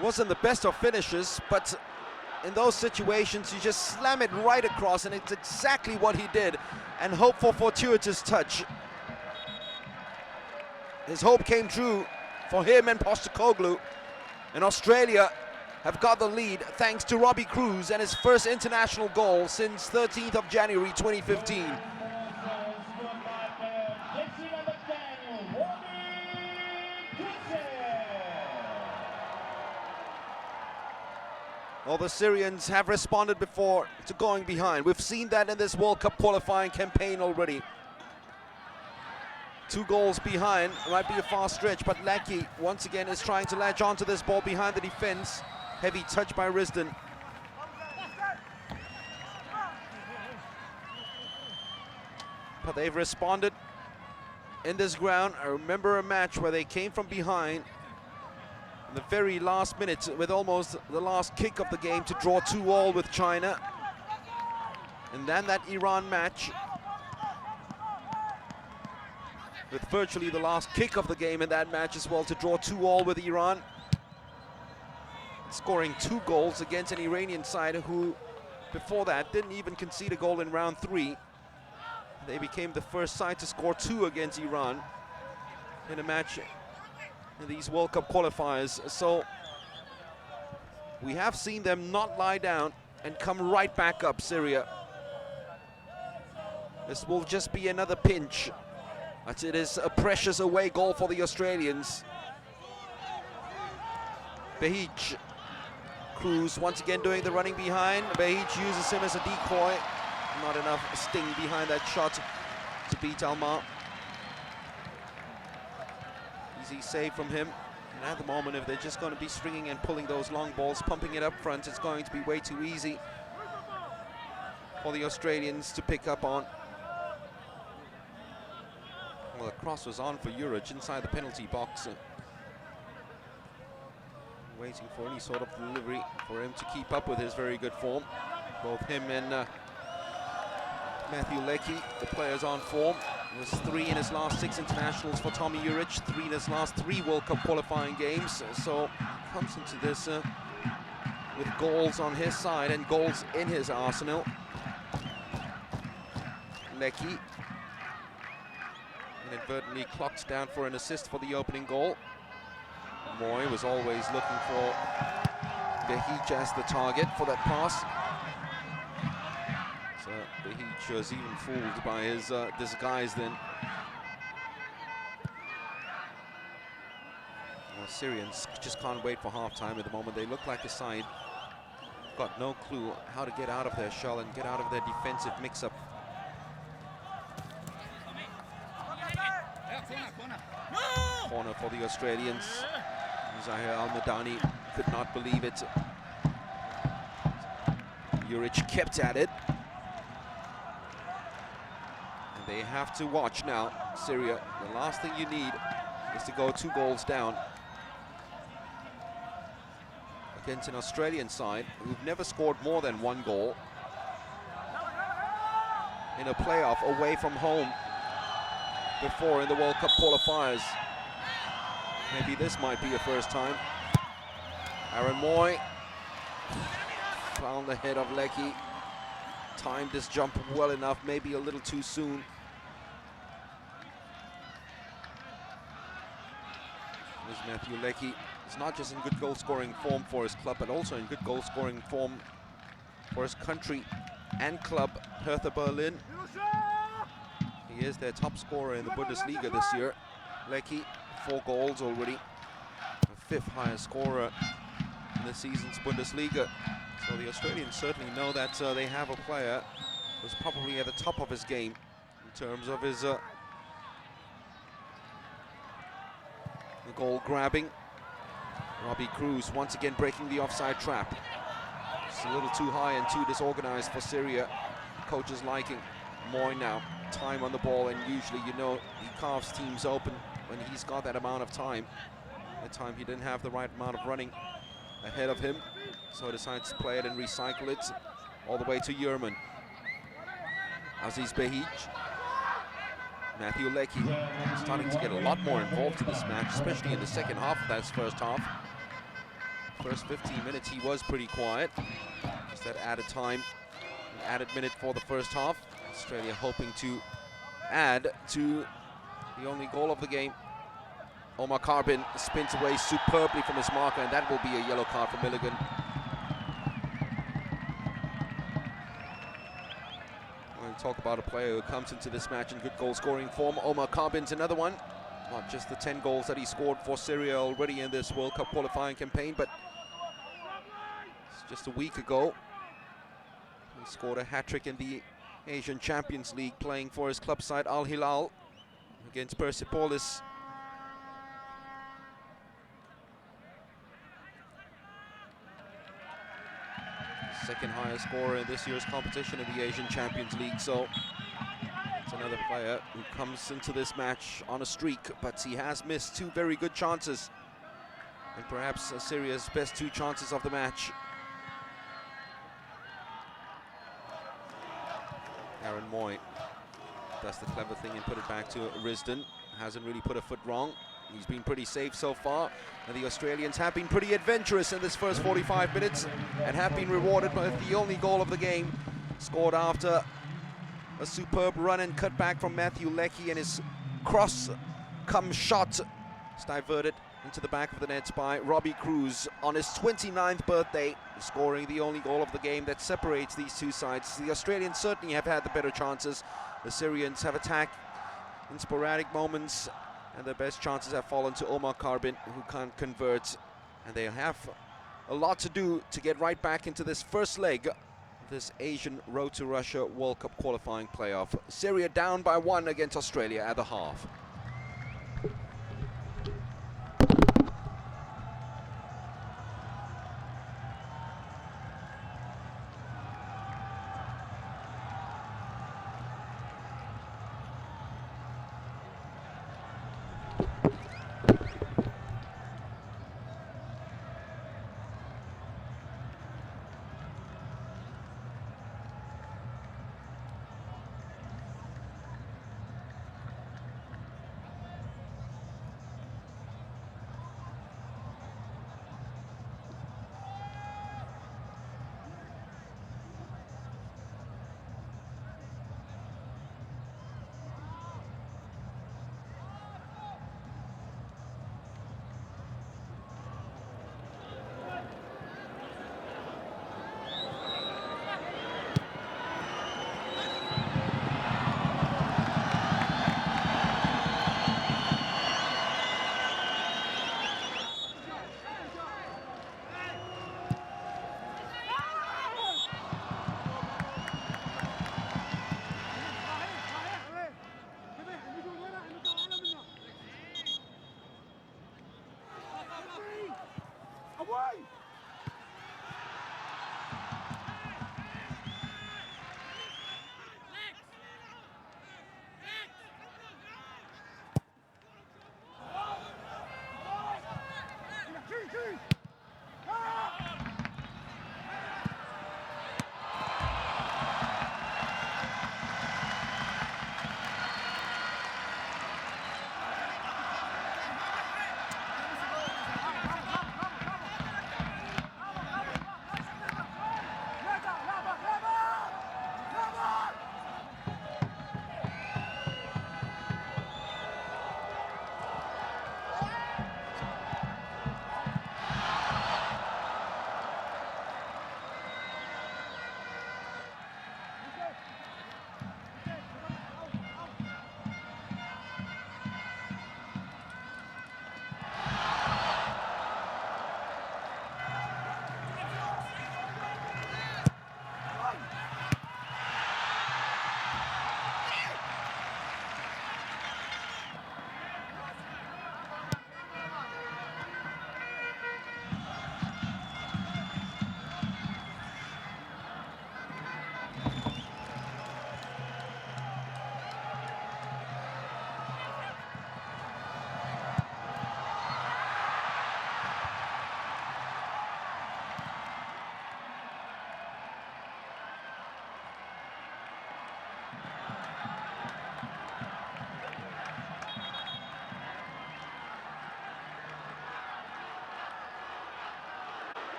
Speaker 1: Wasn't the best of finishes, but in those situations, you just slam it right across, and it's exactly what he did, and hope for fortuitous touch. His hope came true for him and Postecoglou, and Australia have got the lead thanks to Robbie Cruz and his first international goal since 13th of January 2015. Well, the Syrians have responded before to going behind. We've seen that in this World Cup qualifying campaign already. 2 goals behind might be a far stretch, but Leckie once again is trying to latch onto this ball behind the defense. Heavy touch by Risden. But they've responded in this ground. I remember a match where they came from behind in the very last minute with almost the last kick of the game to draw 2-2 with China. And then that Iran match with virtually the last kick of the game in that match as well to draw 2-2 with Iran. Scoring 2 goals against an Iranian side who, before that, didn't even concede a goal in round 3. They became the first side to score 2 against Iran in a match in these World Cup qualifiers. So we have seen them not lie down and come right back up, Syria. This will just be another pinch. But it is a precious away goal for the Australians. Behic. Cruz once again doing the running behind. Behic uses him as a decoy. Not enough sting behind that shot to beat Almar. Easy save from him. And at the moment, if they're just going to be stringing and pulling those long balls, pumping it up front, it's going to be way too easy for the Australians to pick up on. Well, the cross was on for Juric inside the penalty box. Waiting for any sort of delivery for him to keep up with his very good form. Both him and Matthew Leckie, the players on form. There's 3 in his last 6 internationals for Tommy Juric, 3 in his last 3 World Cup qualifying games. So comes into this with goals on his side and goals in his arsenal. Leckie inadvertently clocks down for an assist for the opening goal. Moy was always looking for Behic as the target for that pass. So Behic was even fooled by his disguise then. Well, Syrians just can't wait for half-time at the moment. They look like a side got no clue how to get out of their shell and get out of their defensive mix-up. Corner for the Australians. Zahir Al-Madani could not believe it. Juric kept at it. And they have to watch now, Syria. The last thing you need is to go 2 goals down against an Australian side who've never scored more than 1 goal in a playoff away from home before in the World Cup qualifiers. Maybe this might be a first time. Aaron Moy found the head of Leckie. Timed this jump well enough, maybe a little too soon. There's Matthew Leckie. He's not just in good goal-scoring form for his club, but also in good goal-scoring form for his country and club, Hertha Berlin. He is their top scorer in the Bundesliga this year. Leckie, 4 goals already, the 5th highest scorer in this season's Bundesliga. So the Australians certainly know that they have a player who's probably at the top of his game in terms of his the goal grabbing. Robbie Cruz once again breaking the offside trap. It's a little too high and too disorganized for Syria. Coaches liking Moy now. Time on the ball, and usually, you know, he carves teams open when he's got that amount of time. At time he didn't have the right amount of running ahead of him, so decides to play it and recycle it all the way to Yerman. Aziz Behij. Matthew Leckie starting to get a lot more involved in this match, especially in the second half of that first half. First 15 minutes he was pretty quiet. Just that added time, an added minute for the first half. Australia hoping to add to the only goal of the game. Omar Carbin spins away superbly from his marker, and that will be a yellow card for Milligan. Talk about a player who comes into this match in good goal-scoring form. Omar Carbin's another one. Not just the 10 goals that he scored for Syria already in this World Cup qualifying campaign, but just a week ago, he scored a hat-trick in the Asian Champions League, playing for his club side Al Hilal against Persepolis. Second highest scorer in this year's competition in the Asian Champions League, so it's another player who comes into this match on a streak, but he has missed two very good chances, and perhaps Syria's best two chances of the match. Aaron Moy does the clever thing and put it back to Risden. Hasn't really put a foot wrong. He's been pretty safe so far, and the Australians have been pretty adventurous in this first 45 minutes and have been rewarded by the only goal of the game, scored after a superb run and cut back from Matthew Leckie, and his cross-come shot is diverted into the back of the net by Robbie Cruz on his 29th birthday, scoring the only goal of the game that separates these two sides. The Australians certainly have had the better chances. The Syrians have attacked in sporadic moments, and their best chances have fallen to Omar Carbin, who can't convert. And they have a lot to do to get right back into this first leg of this Asian Road to Russia World Cup qualifying playoff. Syria down by 1 against Australia at the half.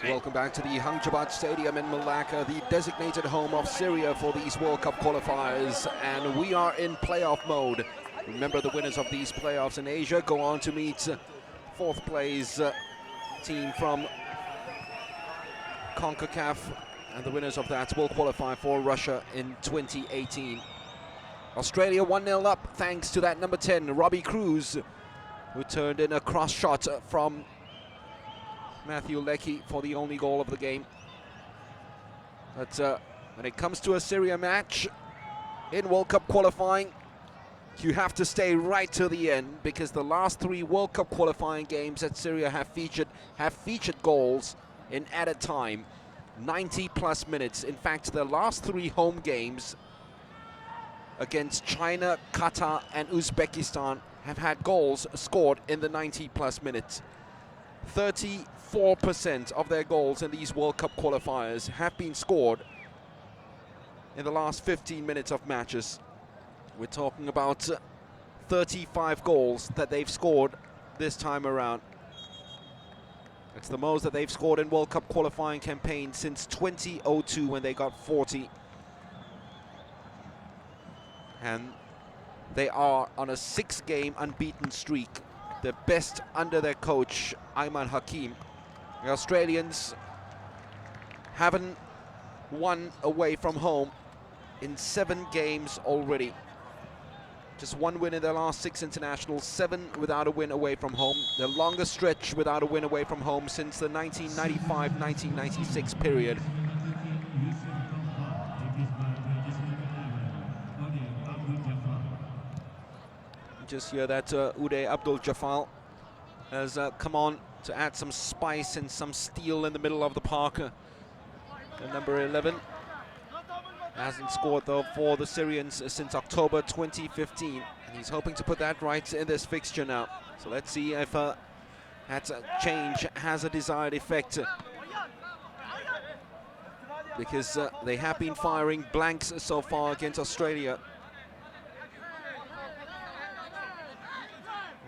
Speaker 1: Welcome back to the Hangjabat Stadium in Malacca, the designated home of Syria for these World Cup qualifiers, and we are in playoff mode. Remember, the winners of these playoffs in Asia go on to meet fourth place team from CONCACAF, and the winners of that will qualify for Russia in 2018. Australia 1-0 up thanks to that number 10, Robbie Cruz, who turned in a cross shot from Matthew Leckie for the only goal of the game. But when it comes to a Syria match in World Cup qualifying, you have to stay right to the end, because the last 3 World Cup qualifying games that Syria have featured goals in added time, 90+ minutes. In fact, the last 3 home games against China, Qatar and Uzbekistan have had goals scored in the 90+ minutes. 34% of their goals in these World Cup qualifiers have been scored in the last 15 minutes of matches. We're talking about 35 goals that they've scored this time around. It's the most that they've scored in World Cup qualifying campaign since 2002, when they got 40. And they are on a 6-game unbeaten streak, the best under their coach Ayman Hakim. The Australians haven't won away from home in 7 games already. Just 1 win in their last 6 internationals, 7 without a win away from home. The longest stretch without a win away from home since the 1995-1996 period. Just hear that Uday Abdul Jafal has come on to add some spice and some steel in the middle of the park. The number 11 hasn't scored though for the Syrians since October 2015, and he's hoping to put that right in this fixture now. So let's see if that change has a desired effect, because they have been firing blanks so far against Australia.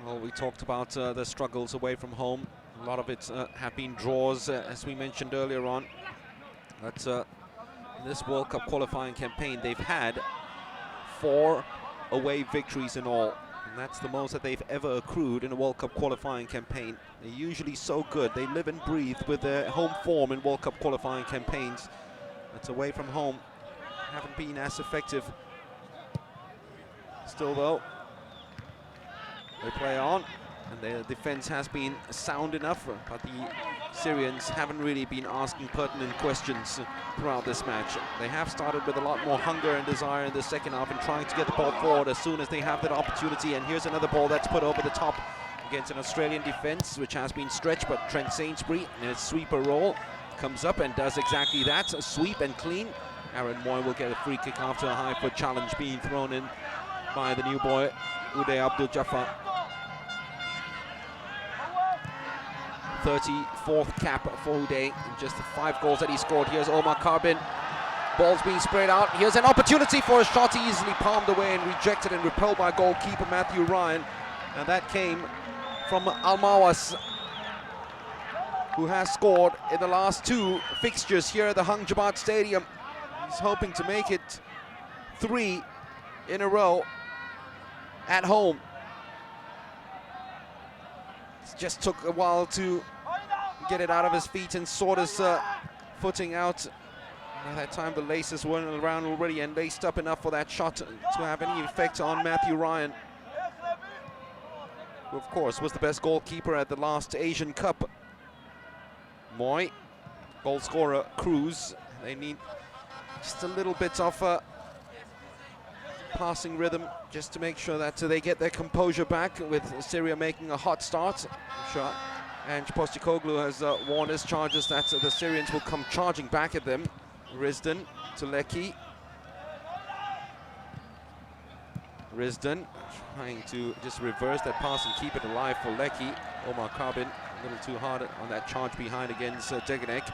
Speaker 1: Well, we talked about the struggles away from home. A lot of it have been draws, as we mentioned earlier on. But in this World Cup qualifying campaign, they've had 4 away victories in all. And that's the most that they've ever accrued in a World Cup qualifying campaign. They're usually so good. They live and breathe with their home form in World Cup qualifying campaigns. That's away from home. Haven't been as effective. Still, though, they play on, and their defense has been sound enough, but the Syrians haven't really been asking pertinent questions throughout this match. They have started with a lot more hunger and desire in the second half and trying to get the ball forward as soon as they have that opportunity. And here's another ball that's put over the top against an Australian defense, which has been stretched, but Trent Sainsbury in a sweeper roll comes up and does exactly that, a sweep and clean. Aaron Moy will get a free kick after a high foot challenge being thrown in by the new boy, Uday Abdul Jafar. 34th cap for Uday in just the 5 goals that he scored. Here's Omar Karbin. Ball's being sprayed out. Here's an opportunity for a shot, easily palmed away and rejected and repelled by goalkeeper Matthew Ryan. And that came from Al-Mawas, who has scored in the last 2 fixtures here at the Hangjabat Stadium. He's hoping to make it 3 in a row at home. Just took a while to get it out of his feet and sort his footing out. By that time the laces weren't around already and laced up enough for that shot to have any effect on Matthew Ryan, who of course was the best goalkeeper at the last Asian Cup. Moy, goal scorer Cruz. They need just a little bit of passing rhythm just to make sure that they get their composure back, with Syria making a hot start. Sure. And Postecoglou has warned his charges that the Syrians will come charging back at them. Risden to Leckie. Risden trying to just reverse that pass and keep it alive for Leckie. Omar Karbin a little too hard on that charge behind against Degenek.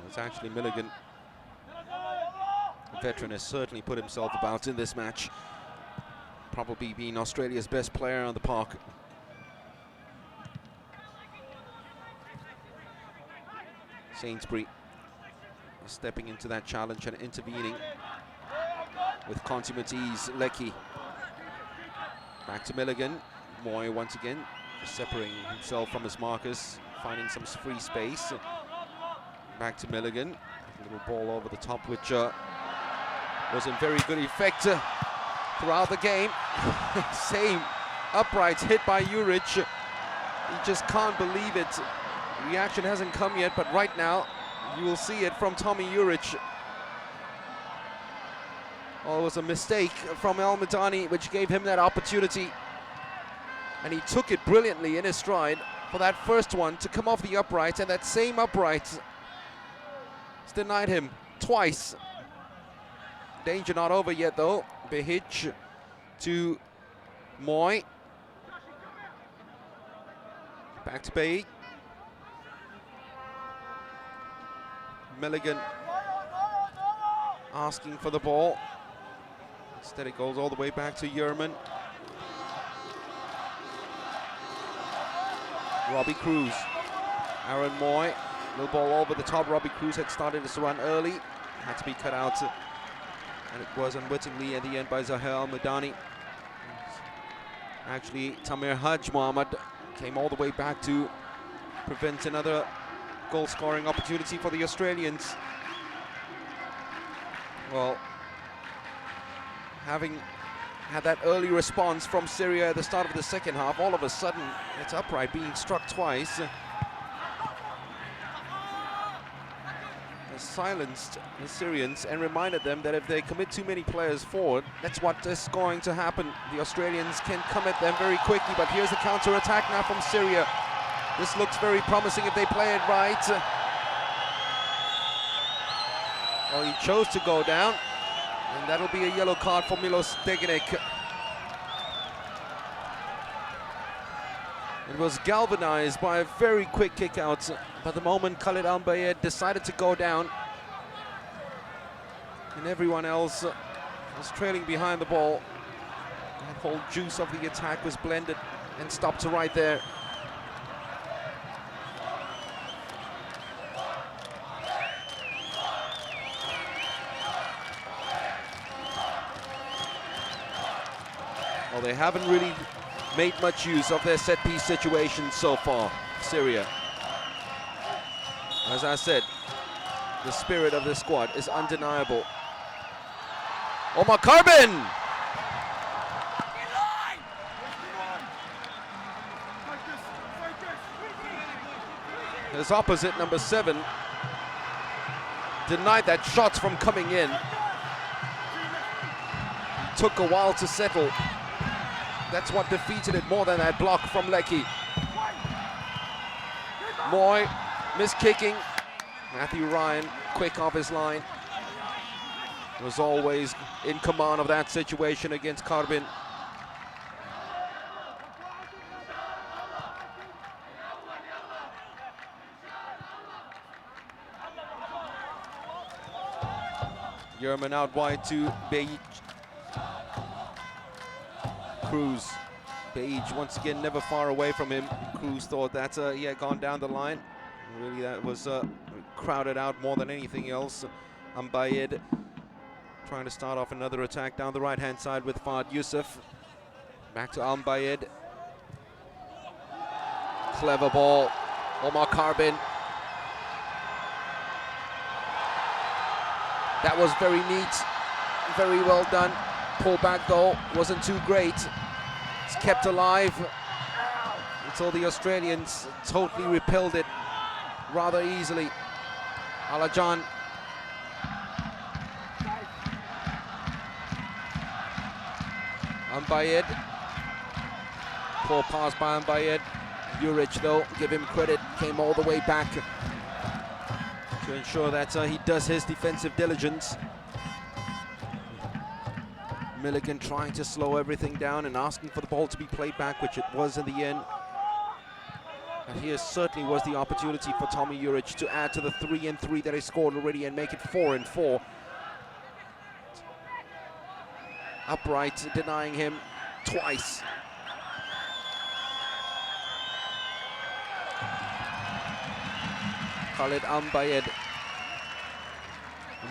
Speaker 1: It's actually Milligan. The veteran has certainly put himself about in this match. probably been Australia's best player on the park. Sainsbury stepping into that challenge and intervening with consummate ease. Leckie back to Milligan. Moy once again separating himself from his markers, finding some free space. Back to Milligan. A little ball over the top, which was in very good effect throughout the game. Same uprights hit by Juric. You just can't believe it. Reaction hasn't come yet, but right now you will see it from Tommy Juric. Oh, it was a mistake from El Madani, which gave him that opportunity. And he took it brilliantly in his stride for that first one to come off the upright, and that same upright has denied him twice. Danger not over yet though. Behic to Moy. Back to Bay. Milligan asking for the ball. Instead it goes all the way back to Yerman. Robbie Cruz. Aaron Moy. Little ball over the top. Robbie Cruz had started this run early. Had to be cut out. And it was unwittingly at the end by Zahir Al-Madani. Actually, Tamir Haj Mohammed came all the way back to prevent another goal-scoring opportunity for the Australians. Well, having had that early response from Syria at the start of the second half, all of a sudden it's upright being struck twice. Has silenced the Syrians and reminded them that if they commit too many players forward, that's what is going to happen. The Australians can come at them very quickly, but here's the counter-attack now from Syria. This looks very promising if they play it right. Well, he chose to go down, and that'll be a yellow card for Milos Degenek. It was galvanized by a very quick kick out, but the moment Khalid Al-Bayed decided to go down, and everyone else was trailing behind the ball, that whole juice of the attack was blended and stopped right there. Well, they haven't really made much use of their set-piece situations so far, Syria. As I said, the spirit of this squad is undeniable. Omar Carbin! His opposite, number 7, denied that shot from coming in. It took a while to settle. That's what defeated it more than that block from Leckie. Moy, miskicking. Matthew Ryan, quick off his line. Was always in command of that situation against Carbin. Yerman out wide to Beij. Cruz. Beij once again never far away from him. Cruz thought that he had gone down the line. Really that was crowded out more than anything else. Al-Bayed trying to start off another attack down the right hand side with Fahd Youssef. Back to Al-Bayed. Clever ball. Omar Carbin. That was very neat, very well done. Pull back though wasn't too great. It's kept alive until the Australians totally repelled it rather easily. Alajan. Al-Bayed. Poor pass by Al-Bayed. Juric though, give him credit, came all the way back to ensure that he does his defensive diligence. Milligan trying to slow everything down and asking for the ball to be played back, which it was in the end. And here certainly was the opportunity for Tommy Juric to add to the 3-3 that he scored already and make it 4-4. Upright denying him twice. Khalid Al-Bayed,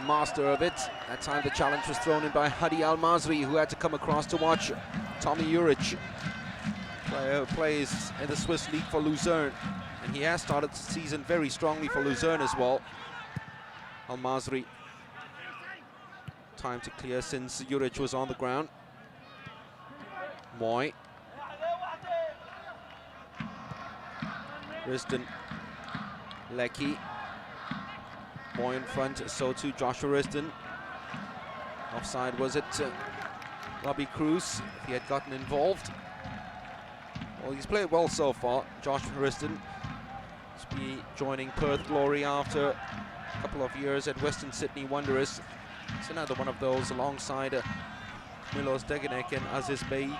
Speaker 1: master of it. That time the challenge was thrown in by Hadi Al-Masri, who had to come across to watch Tommy Juric, player who plays in the Swiss league for Luzern. And he has started the season very strongly for Luzern as well. Al-Masri, time to clear since Juric was on the ground. Moy. Risden. Leckie. Moy in front, so too Joshua Risden. Offside, was it Robbie Cruz, if he had gotten involved? Well, he's played well so far, Joshua Risden. He's be joining Perth Glory after a couple of years at Western Sydney Wanderers. It's another one of those alongside Milos Degenek and Aziz Beij,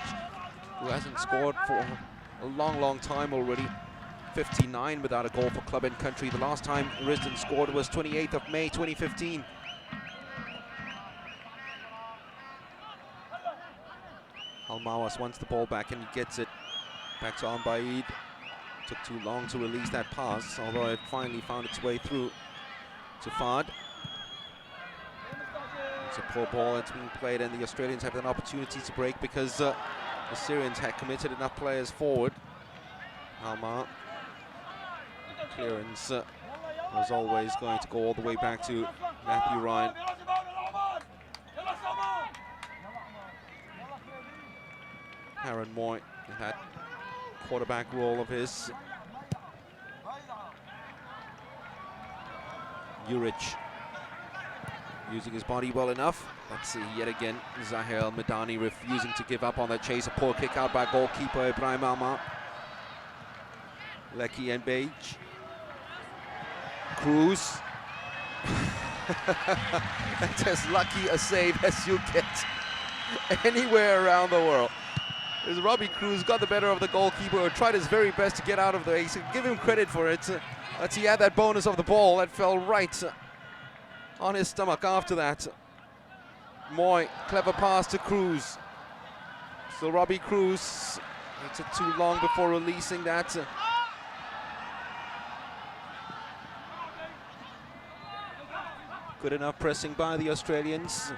Speaker 1: who hasn't scored for a long time already. 59 without a goal for club and country. The last time Risden scored was 28th of May 2015. Al-Mawas wants the ball back and he gets it back to Al-Baid. Took too long to release that pass, although it finally found its way through to Fad. It's a poor ball that's being played, and the Australians have an opportunity to break because the Syrians had committed enough players forward. Alma. Clearance was always going to go all the way back to Matthew Ryan. Aaron Moy in that quarterback role of his. Juric using his body well enough. Let's see, yet again, Zahir Al-Madani refusing to give up on that chase. A poor kick out by goalkeeper Ibrahim Alma. Leckie and Beij. Cruz. That's as lucky a save as you get anywhere around the world. As Robbie Cruz got the better of the goalkeeper, who tried his very best to get out of the way. So give him credit for it. He had that bonus of the ball that fell right on his stomach after that. Moy, clever pass to Cruz. So Robbie Cruz, it took too long before releasing that. Good enough pressing by the Australians.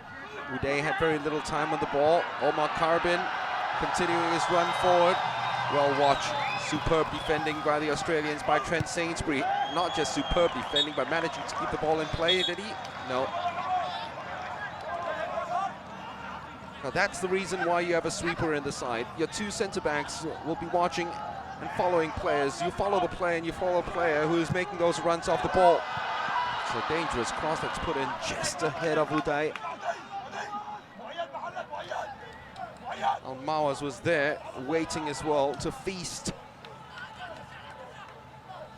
Speaker 1: Uday had very little time on the ball. Omar Carbin continuing his run forward. Well watched. Superb defending by the Australians by Trent Sainsbury. Not just superb defending, but managing to keep the ball in play, did he? No. Now that's the reason why you have a sweeper in the side. Your two centre-backs will be watching and following players. You follow the play and you follow a player who is making those runs off the ball. It's a dangerous cross that's put in just ahead of Uday. Al-Mawas was there, waiting as well to feast.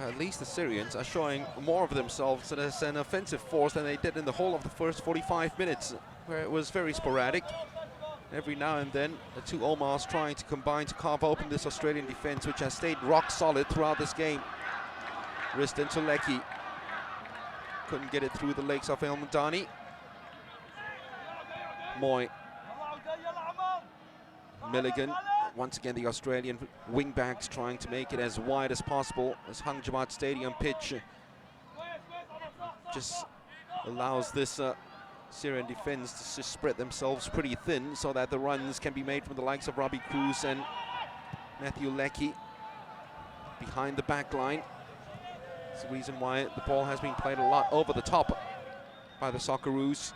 Speaker 1: At least the Syrians are showing more of themselves as an offensive force than they did in the whole of the first 45 minutes, where it was very sporadic. Every now and then, the two Omars trying to combine to carve open this Australian defense, which has stayed rock solid throughout this game. Risden to Leckie. Couldn't get it through the legs of El-Madani. Moy. Milligan. Once again, the Australian wing-backs trying to make it as wide as possible. This Hang Jawad Stadium pitch just allows this Syrian defense to spread themselves pretty thin so that the runs can be made from the likes of Robbie Cruz and Matthew Leckie behind the back line. It's the reason why the ball has been played a lot over the top by the Socceroos.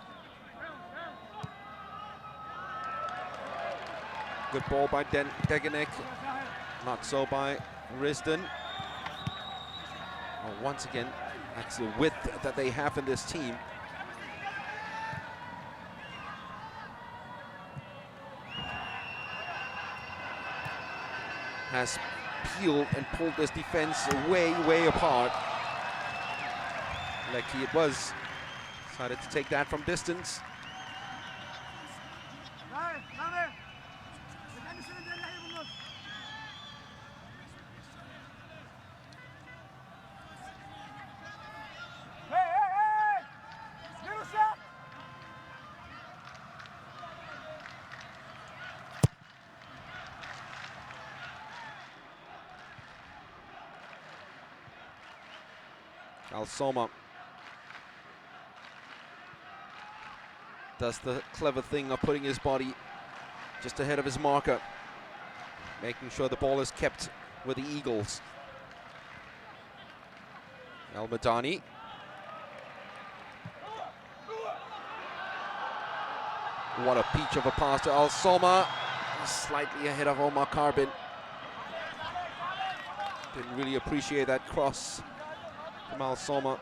Speaker 1: Good ball by Degenek, not so by Risden. Well, once again, that's the width that they have in this team. Has peeled and pulled this defense way apart. Leckie it was. Decided to take that from distance. Al-Soma does the clever thing of putting his body just ahead of his marker, making sure the ball is kept with the Eagles. Al-Madani. What a peach of a pass to Al-Soma. Slightly ahead of Omar Karbin. Didn't really appreciate that cross from Al-Soma.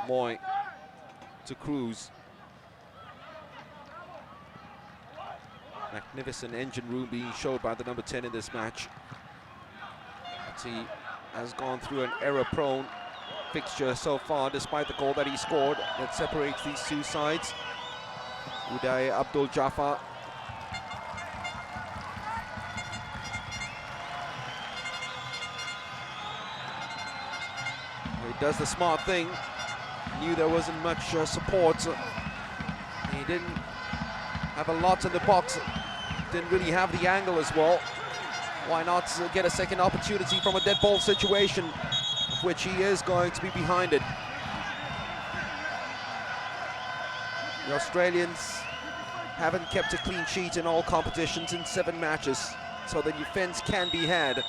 Speaker 1: Moy to Cruz. Magnificent engine room being showed by the number 10 in this match. But he has gone through an error-prone fixture so far, despite the goal that he scored that separates these two sides. Uday Abdul Jafar. He does the smart thing. Knew there wasn't much support. He didn't have a lot in the box. Didn't really have the angle as well. Why not get a second opportunity from a dead ball situation, of which he is going to be behind it. The Australians haven't kept a clean sheet in all competitions in 7 matches, so the defense can be had.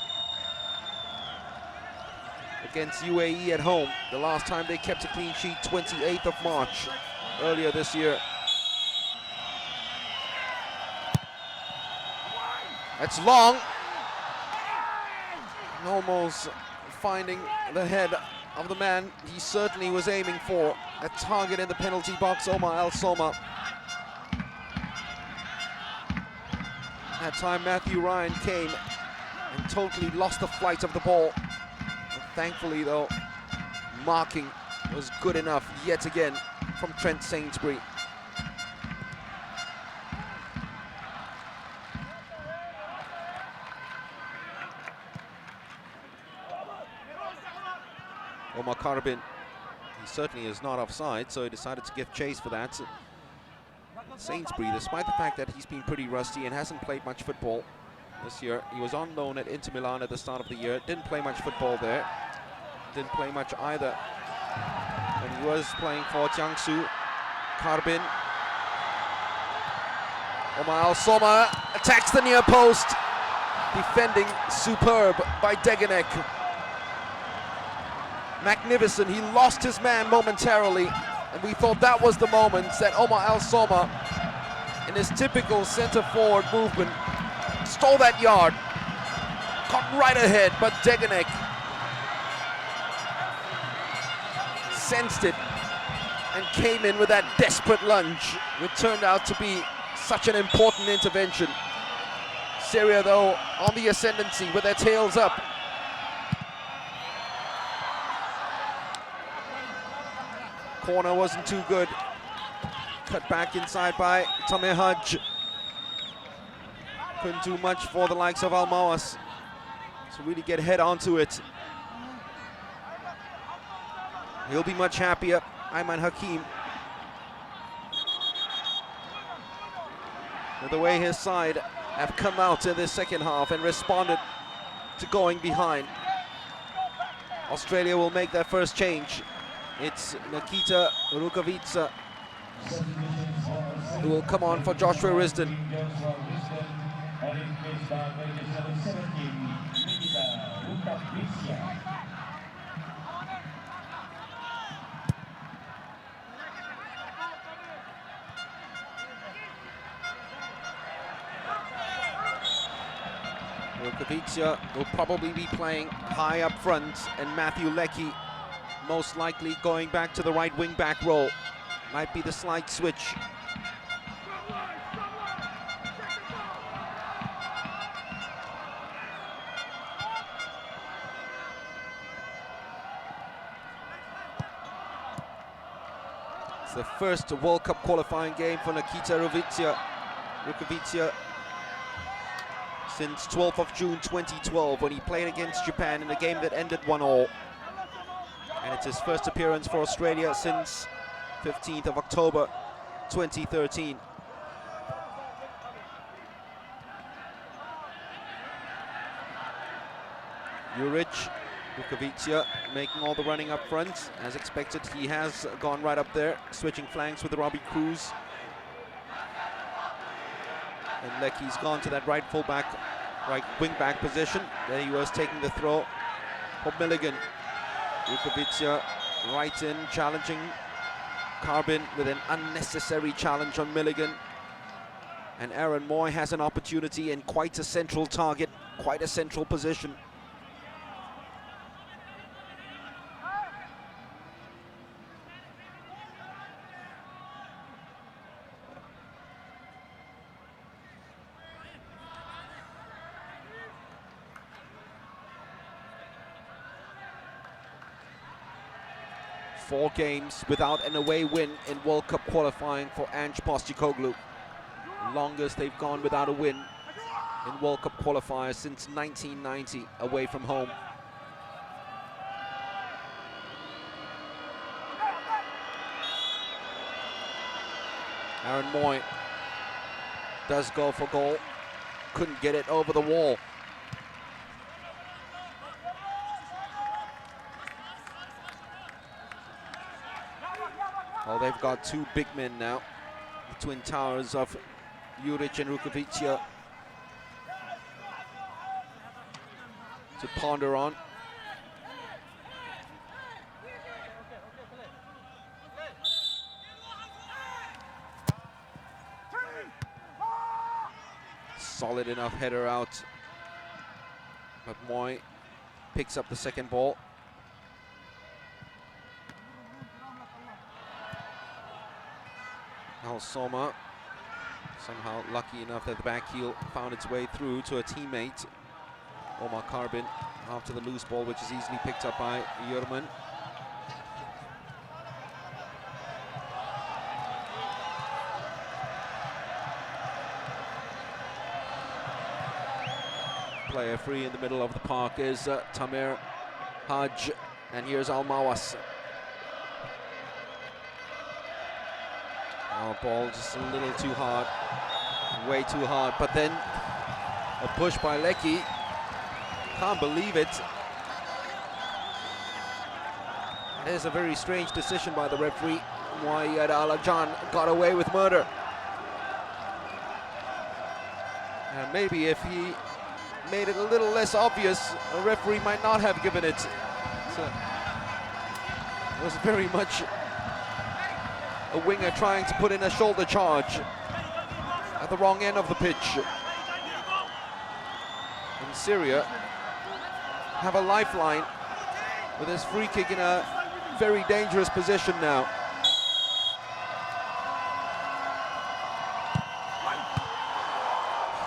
Speaker 1: Against UAE at home, the last time they kept a clean sheet, 28th of March, earlier this year. That's long. Almost finding the head of the man he certainly was aiming for. A target in the penalty box, Omar Al-Soma. That time Matthew Ryan came and totally lost the flight of the ball. Thankfully, though, marking was good enough yet again from Trent Sainsbury. Omar Karbin, he certainly is not offside, so he decided to give chase for that. Sainsbury, despite the fact that he's been pretty rusty and hasn't played much football this year, he was on loan at Inter Milan at the start of the year, didn't play much football there. Didn't play much either when he was playing for Jiangsu. Karbin. Omar Al-Soma attacks the near post. Defending superb by Degenek. Magnificent. He lost his man momentarily, and we thought that was the moment that Omar Al-Soma, in his typical centre-forward movement, stole that yard. Caught right ahead, but Degenek sensed it and came in with that desperate lunge, which turned out to be such an important intervention. Syria, though, on the ascendancy with their tails up. Corner wasn't too good. Cut back inside by Tamir Haj. Couldn't do much for the likes of Al-Mawas to really get head onto it. He'll be much happier, Ayman Hakim, with the way his side have come out in this second half and responded to going behind. Australia will make their first change. It's Nikita Rukavica who will come on for Joshua Risdon. Rukavica will probably be playing high up front, and Matthew Leckie most likely going back to the right wing back role. Might be the slight switch. It's the first World Cup qualifying game for Nikita Rukavica since 12th of June 2012, when he played against Japan in a game that ended 1-1. And it's his first appearance for Australia since 15th of October 2013. Juric, Vukovic making all the running up front. As expected, he has gone right up there, switching flanks with Robbie Cruz. And Lecky's gone to that right fullback, right wing-back position. There he was taking the throw for Milligan. Vukovic right in, challenging Carbin with an unnecessary challenge on Milligan. And Aaron Moy has an opportunity in quite a central target, quite a central position. Four games without an away win in World Cup qualifying for Ange Postecoglou. Longest they've gone without a win in World Cup qualifiers since 1990 away from home. Aaron Moy does go for goal, couldn't get it over the wall. Oh, they've got two big men now, the twin towers of Juric and Vukovic to ponder on. Solid enough header out, but Moy picks up the second ball. Al Soma somehow lucky enough that the back heel found its way through to a teammate, Omar Carbin, after the loose ball, which is easily picked up by Yurman. Player free in the middle of the park is Tamer Haj, and here's Al Mawas. Oh, ball just a little too hard, way too hard, but then a push by Lecky. Can't believe it. There's a very strange decision by the referee. Moayed Alajan got away with murder. And maybe if he made it a little less obvious, a referee might not have given it. So it was very much a winger trying to put in a shoulder charge at the wrong end of the pitch. And Syria have a lifeline with this free kick in a very dangerous position now.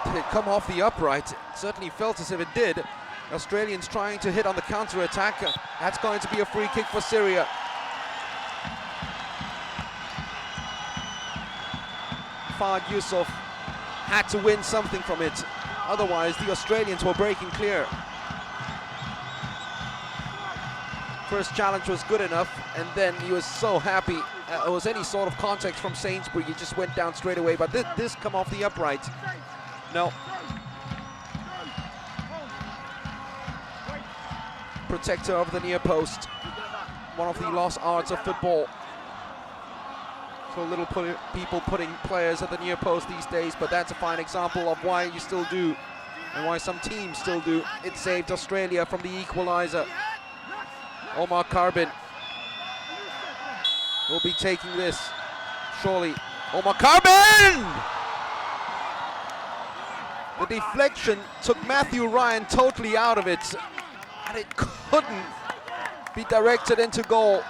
Speaker 1: Did it come off the upright? It certainly felt as if it did. Australians trying to hit on the counter-attack. That's going to be a free kick for Syria. Fahd Yusuf had to win something from it, otherwise the Australians were breaking clear. First challenge was good enough, and then he was so happy it was any sort of contact from Sainsbury, he just went down straight away, but this come off the upright. No. Protector of the near post, one of the lost arts of football. So little people putting players at the near post these days, but that's a fine example of why you still do, and why some teams still do. It saved Australia from the equaliser. Omar Carbin will be taking this, surely. Omar Carbin! The deflection took Matthew Ryan totally out of it, and it couldn't be directed into goal.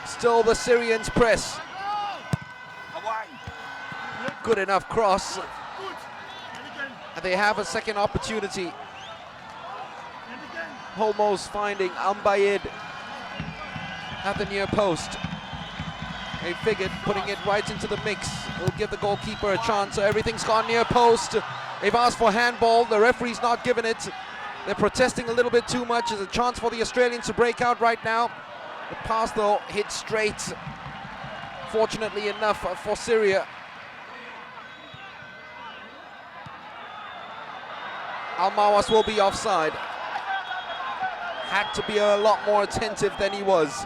Speaker 1: Still the Syrians press. Good enough cross. And they have a second opportunity. Almost finding Ambayed at the near post. They figured putting it right into the mix will give the goalkeeper a chance. So everything's gone near post. They've asked for handball. The referee's not giving it. They're protesting a little bit too much. There's a chance for the Australians to break out right now. The pass though hit straight, fortunately enough for Syria. Almawas will be offside. Had to be a lot more attentive than he was.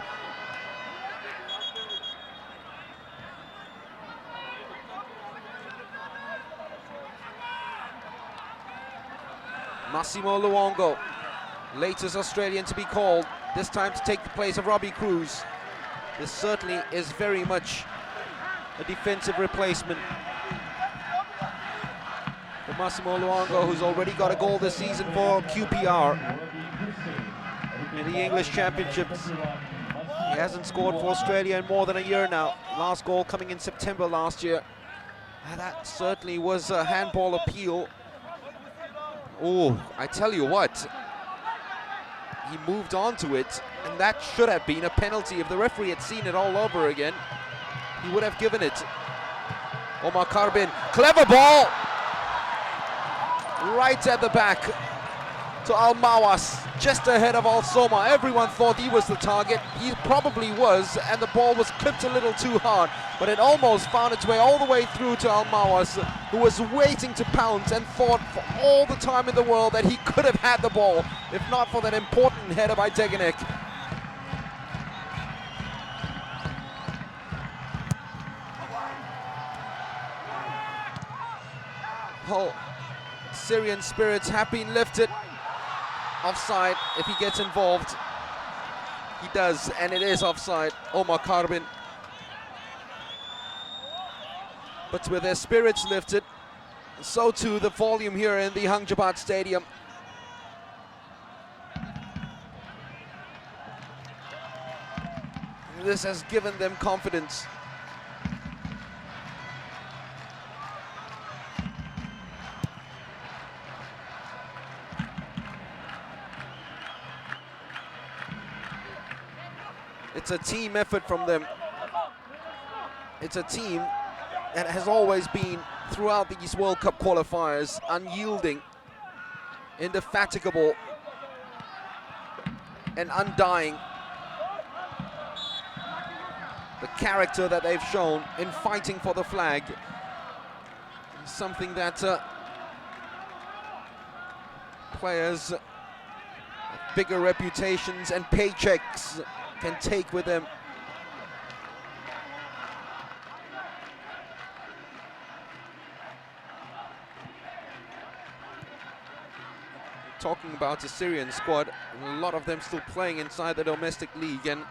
Speaker 1: Massimo Luongo, latest Australian to be called, this time to take the place of Robbie Cruz. This certainly is very much a defensive replacement for Massimo Luongo, who's already got a goal this season for QPR in the English Championships. He hasn't scored for Australia in more than a year now. Last goal coming in September last year. And that certainly was a handball appeal. Oh, I tell you what, he moved on to it, and that should have been a penalty. If the referee had seen it all over again, he would have given it. Omar Karbin, clever ball! Right at the back to Almawas, just ahead of Al-Soma. Everyone thought he was the target. He probably was, and the ball was clipped a little too hard, but it almost found its way all the way through to Almawas, who was waiting to pounce and thought for all the time in the world that he could have had the ball, if not for that important header by Degenek. Oh, Syrian spirits have been lifted. Offside if he gets involved. He does, and it is offside. Omar Karbin. But with their spirits lifted, so too the volume here in the Hangjabat Stadium. This has given them confidence. It's a team effort from them. It's a team that has always been, throughout these World Cup qualifiers, unyielding, indefatigable, and undying. The character that they've shown in fighting for the flag is something that players with bigger reputations and paychecks can take with them. Talking about the Syrian squad, a lot of them still playing inside the domestic league, and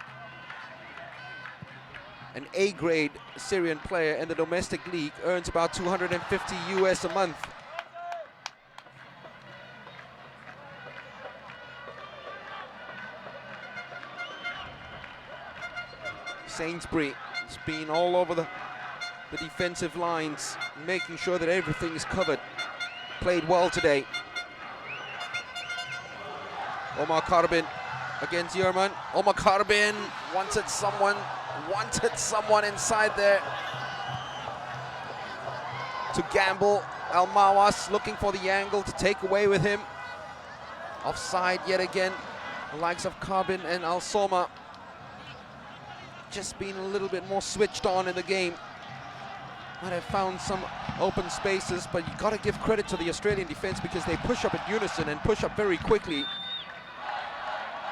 Speaker 1: an A-grade Syrian player in the domestic league earns about 250 US a month. Sainsbury has been all over the defensive lines, making sure that everything is covered. Played well today. Omar Karbin against Yerman. Omar Karbin wanted someone inside there to gamble. Almawas looking for the angle to take away with him. Offside yet again. The likes of Karbin and Al-Soma just being a little bit more switched on in the game. Might have found some open spaces, but you got to give credit to the Australian defense because they push up in unison and push up very quickly.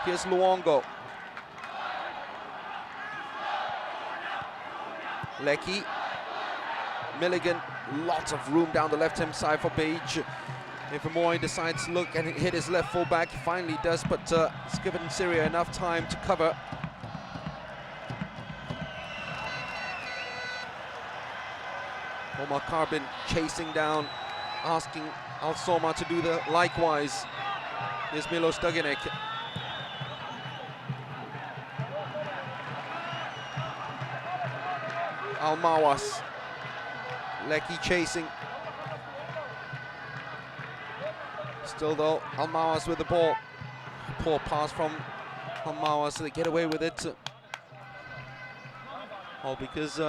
Speaker 1: Here's Luongo. Lecky. Milligan. Lots of room down the left-hand side for Page. If Amoy decides to look and hit his left full-back, he finally does, but it's given Syria enough time to cover. Omar Karbin chasing down, asking Al-Soma to do the likewise. Here's Milos Degenek. Almawas. Lecky chasing. Still though, Almawas with the ball. Poor pass from Almawas, so they get away with it. All because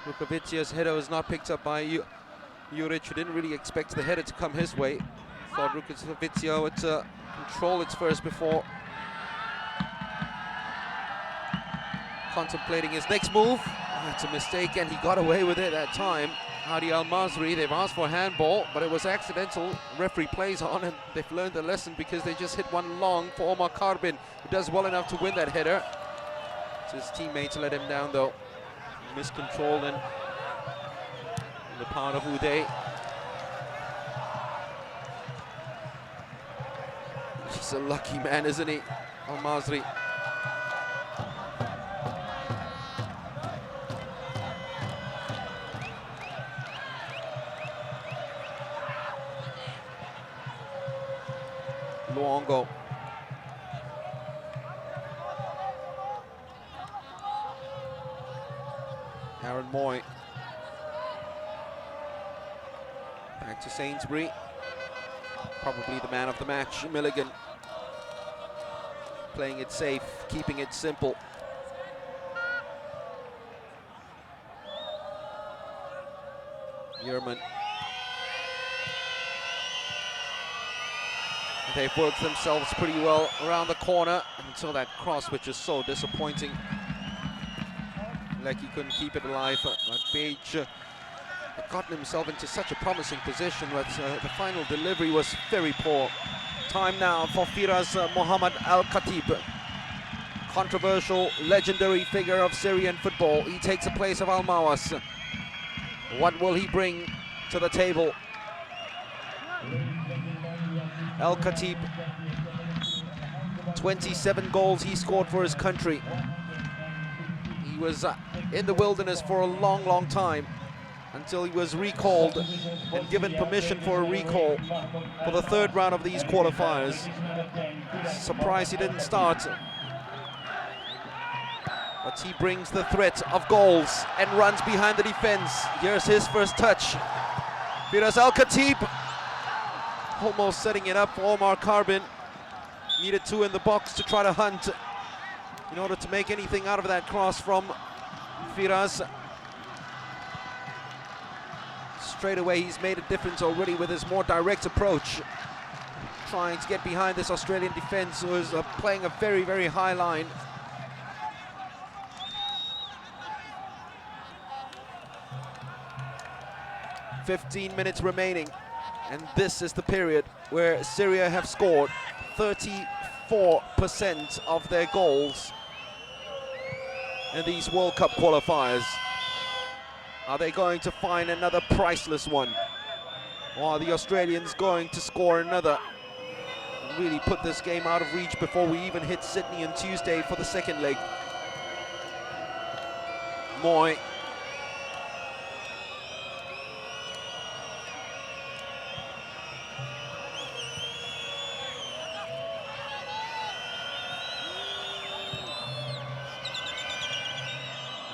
Speaker 1: Rukovic's header was not picked up by Juric, who didn't really expect the header to come his way. Thought Rukovic would control it first before contemplating his next move. That's a mistake, and he got away with it that time. Hadi Al-Masri, they've asked for a handball, but it was accidental. Referee plays on, and they've learned the lesson because they just hit one long for Omar Karbin, who does well enough to win that header. It's his teammates let him down, though. Miscontrol and on the part of Uday. He's a lucky man, isn't he, Al-Masri? Luongo. Aaron Moy. Back to Sainsbury. Probably the man of the match, Milligan. Playing it safe, keeping it simple. Yerman. They've worked themselves pretty well around the corner until that cross, which is so disappointing. Like he couldn't keep it alive, but Page had gotten himself into such a promising position, but the final delivery was very poor. Time now for Firas Mohammed Al-Khatib. Controversial, legendary figure of Syrian football. He takes the place of Al-Mawas. What will he bring to the table? Al-Khatib, 27 goals he scored for his country. He was in the wilderness for a long, long time until he was recalled and given permission for a recall for the third round of these qualifiers. Surprised he didn't start. But he brings the threat of goals and runs behind the defense. Here's his first touch. Firas Al-Khatib almost setting it up for Omar Karbin. Needed two in the box to try to hunt in order to make anything out of that cross from Firas. Straight away he's made a difference already with his more direct approach. Trying to get behind this Australian defense who is playing a very, very high line. "15 minutes remaining, and this is the period where Syria have scored 34% of their goals in these World Cup qualifiers. Are they going to find another priceless one? Or are the Australians going to score another and really put this game out of reach before we even hit Sydney on Tuesday for the second leg? Moy.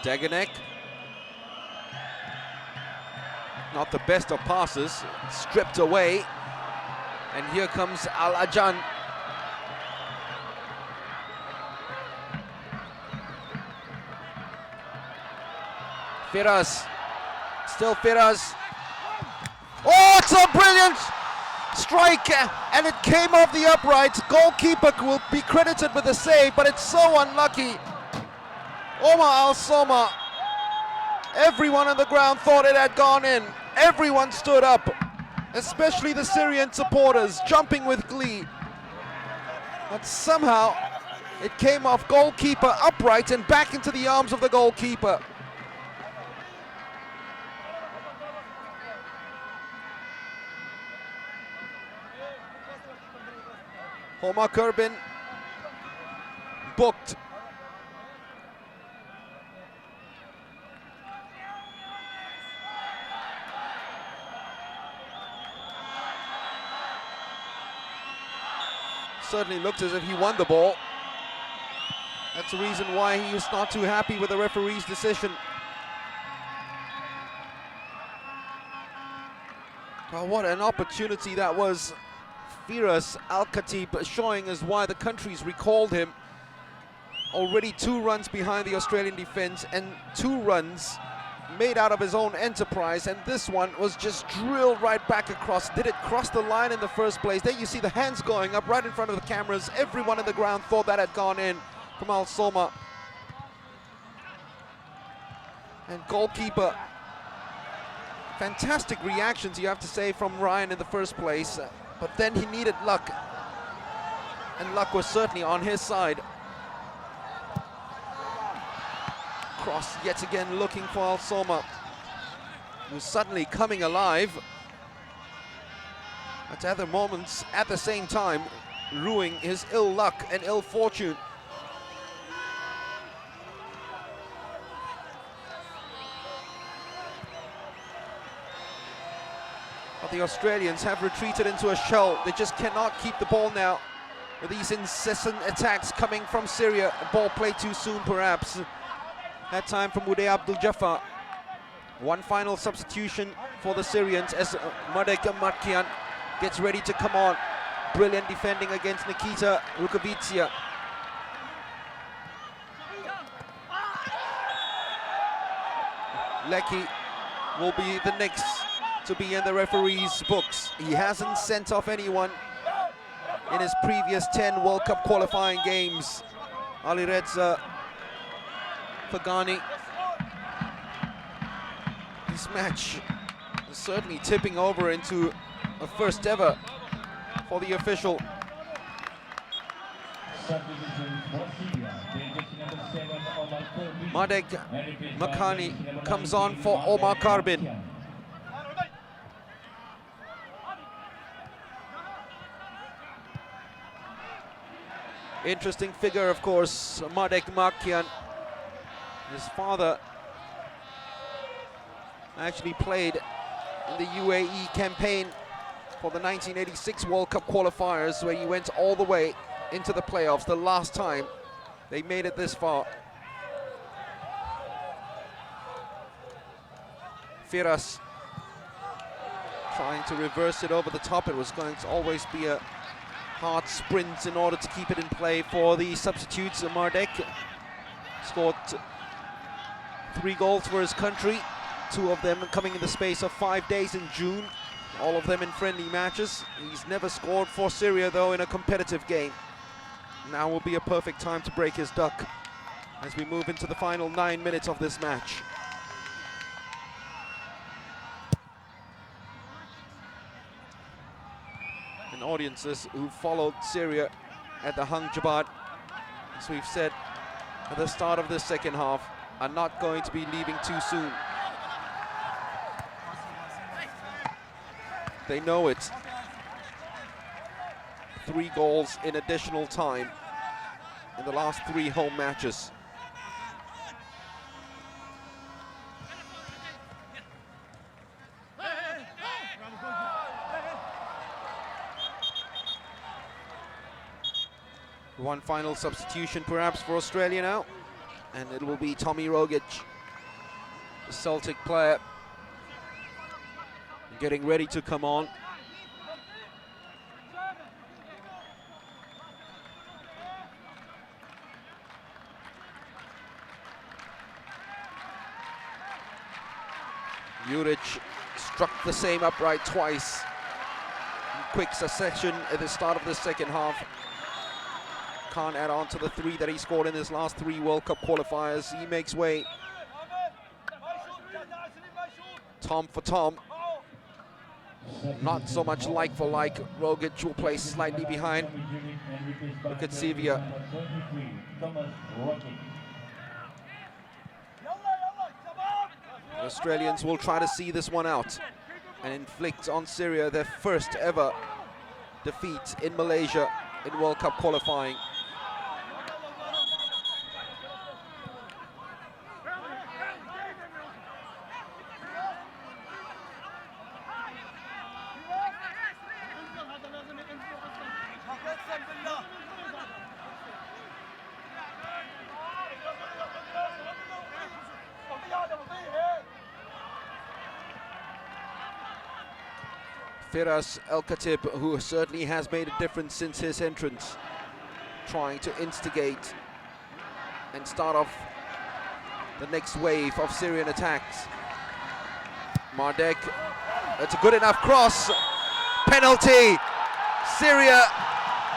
Speaker 1: Dagenek, not the best of passes, stripped away, and here comes Al-Ajan. Firas, still Firas. Oh, it's a brilliant strike, and it came off the upright. Goalkeeper will be credited with the save, but it's so unlucky. Omar Al-Soma, everyone on the ground thought it had gone in. Everyone stood up, especially the Syrian supporters, jumping with glee. But somehow it came off goalkeeper upright and back into the arms of the goalkeeper. Omar Karbin booked. Certainly looked as if he won the ball. That's the reason why he was not too happy with the referee's decision. Oh, what an opportunity that was. Firas Al-Khatib showing us why the country's recalled him. Already 2 runs behind the Australian defense and 2 runs made out of his own enterprise, and this one was just drilled right back across. Did it cross the line in the first place? There you see the hands going up right in front of the cameras. Everyone on the ground thought that had gone in from Al-Soma. And goalkeeper, fantastic reactions, you have to say, from Ryan in the first place. But then he needed luck. And luck was certainly on his side. Cross yet again looking for Al Soma, who's suddenly coming alive. At other moments, at the same time, ruining his ill luck and ill fortune. But the Australians have retreated into a shell. They just cannot keep the ball now, with these incessant attacks coming from Syria. A ball played too soon, perhaps. That time from Uday Abdul Jaffa. One final substitution for the Syrians as Madek Matkian gets ready to come on. Brilliant defending against Nikita Rukavicia. Lecky will be the next to be in the referee's books. He hasn't sent off anyone in his previous 10 World Cup qualifying games. Ali Reza Fagani. This match is certainly tipping over into a first ever for the official. Madek Makani comes on for Omar Karbin. Interesting figure, of course, Madek Makian. His father actually played in the UAE campaign for the 1986 World Cup qualifiers, where he went all the way into the playoffs the last time they made it this far. Firas trying to reverse it over the top. It was going to always be a hard sprint in order to keep it in play for the substitutes. Mardek scored 3 goals for his country, 2 of them coming in the space of 5 days in June, all of them in friendly matches. He's never scored for Syria, though, in a competitive game. Now will be a perfect time to break his duck as we move into the final 9 minutes of this match. And audiences who followed Syria at the Hang Jabat, as we've said at the start of the second half, are not going to be leaving too soon. They know it. 3 goals in additional time in the last 3 home matches. One final substitution perhaps for Australia now, and it will be Tommy Rogic, the Celtic player, getting ready to come on. Juric struck the same upright twice in quick succession at the start of the second half. Can't add on to the 3 that he scored in his last 3 World Cup qualifiers. He makes way. Tom for Tom. Not so much like for like. Rogic will play slightly behind. Look at Sevilla. The Australians will try to see this one out and inflict on Syria their first ever defeat in Malaysia in World Cup qualifying. Firas El-Khatib, who certainly has made a difference since his entrance, trying to instigate and start off the next wave of Syrian attacks. Mardek, that's a good enough cross. Penalty! Syria,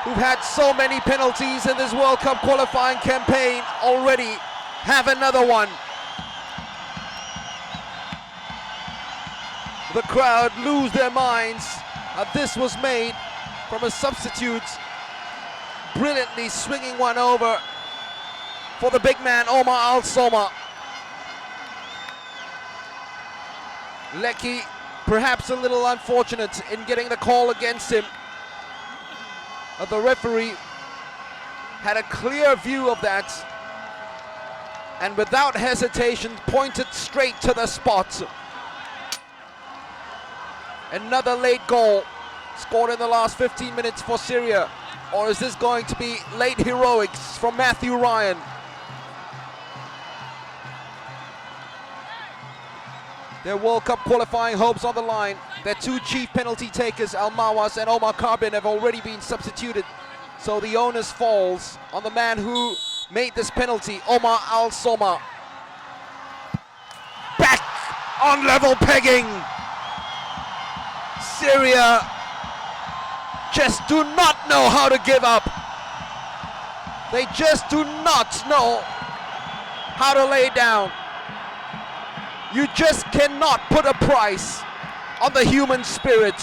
Speaker 1: who've had so many penalties in this World Cup qualifying campaign, already have another one. the crowd lose their minds. This was made from a substitute, brilliantly swinging one over for the big man Omar Al-Soma. Lecky perhaps a little unfortunate in getting the call against him. The referee had a clear view of that and without hesitation pointed straight to the spot. Another late goal scored in the last 15 minutes for Syria. Or is this going to be late heroics from Matthew Ryan? Their World Cup qualifying hopes on the line. Their two chief penalty takers, Al Mawas and Omar Karbin, have already been substituted. So the onus falls on the man who made this penalty, Omar Al-Soma. Back on level pegging. Syria just do not know how to give up. They just do not know how to lay down. You just cannot put a price on the human spirit.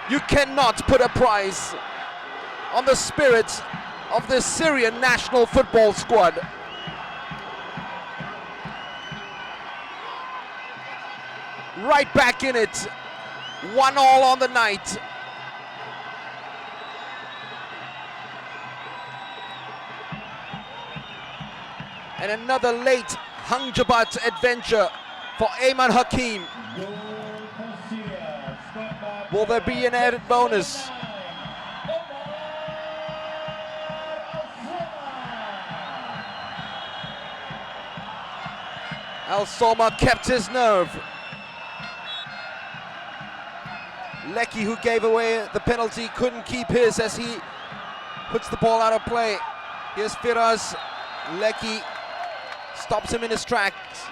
Speaker 1: You cannot put a price on the spirit of the Syrian national football squad. Right back in it. 1-1 on the night. And another late Hangjabat adventure for Ayman Hakim. Will there be an added bonus? Al-Soma kept his nerve. Lecky, who gave away the penalty, couldn't keep his as he puts the ball out of play. Here's Firas. Lecky stops him in his tracks,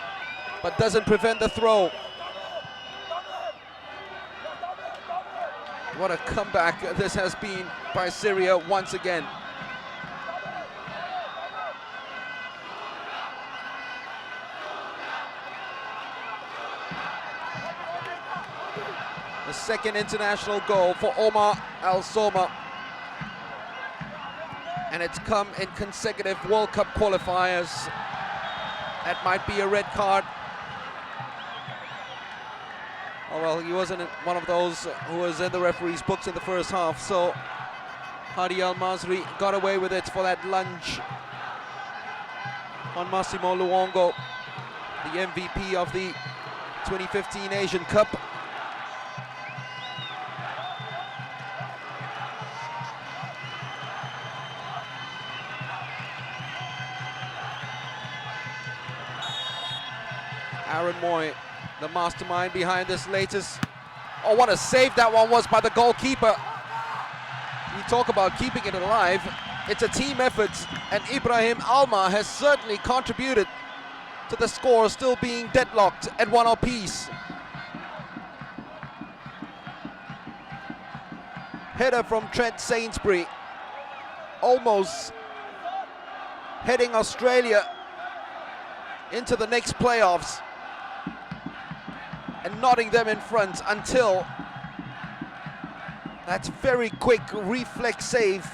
Speaker 1: but doesn't prevent the throw. What a comeback this has been by Syria once again. The second international goal for Omar Al-Soma. And it's come in consecutive World Cup qualifiers. That might be a red card. Oh well, he wasn't one of those who was in the referee's books in the first half, so Hadi Al-Masri got away with it for that lunge on Massimo Luongo, the MVP of the 2015 Asian Cup. Aaron Moy, the mastermind behind this latest. Oh, what a save that one was by the goalkeeper. We talk about keeping it alive. It's a team effort, and Ibrahim Alma has certainly contributed to the score still being deadlocked at 1 apiece. Header from Trent Sainsbury, almost heading Australia into the next playoffs and nodding them in front until that very quick reflex save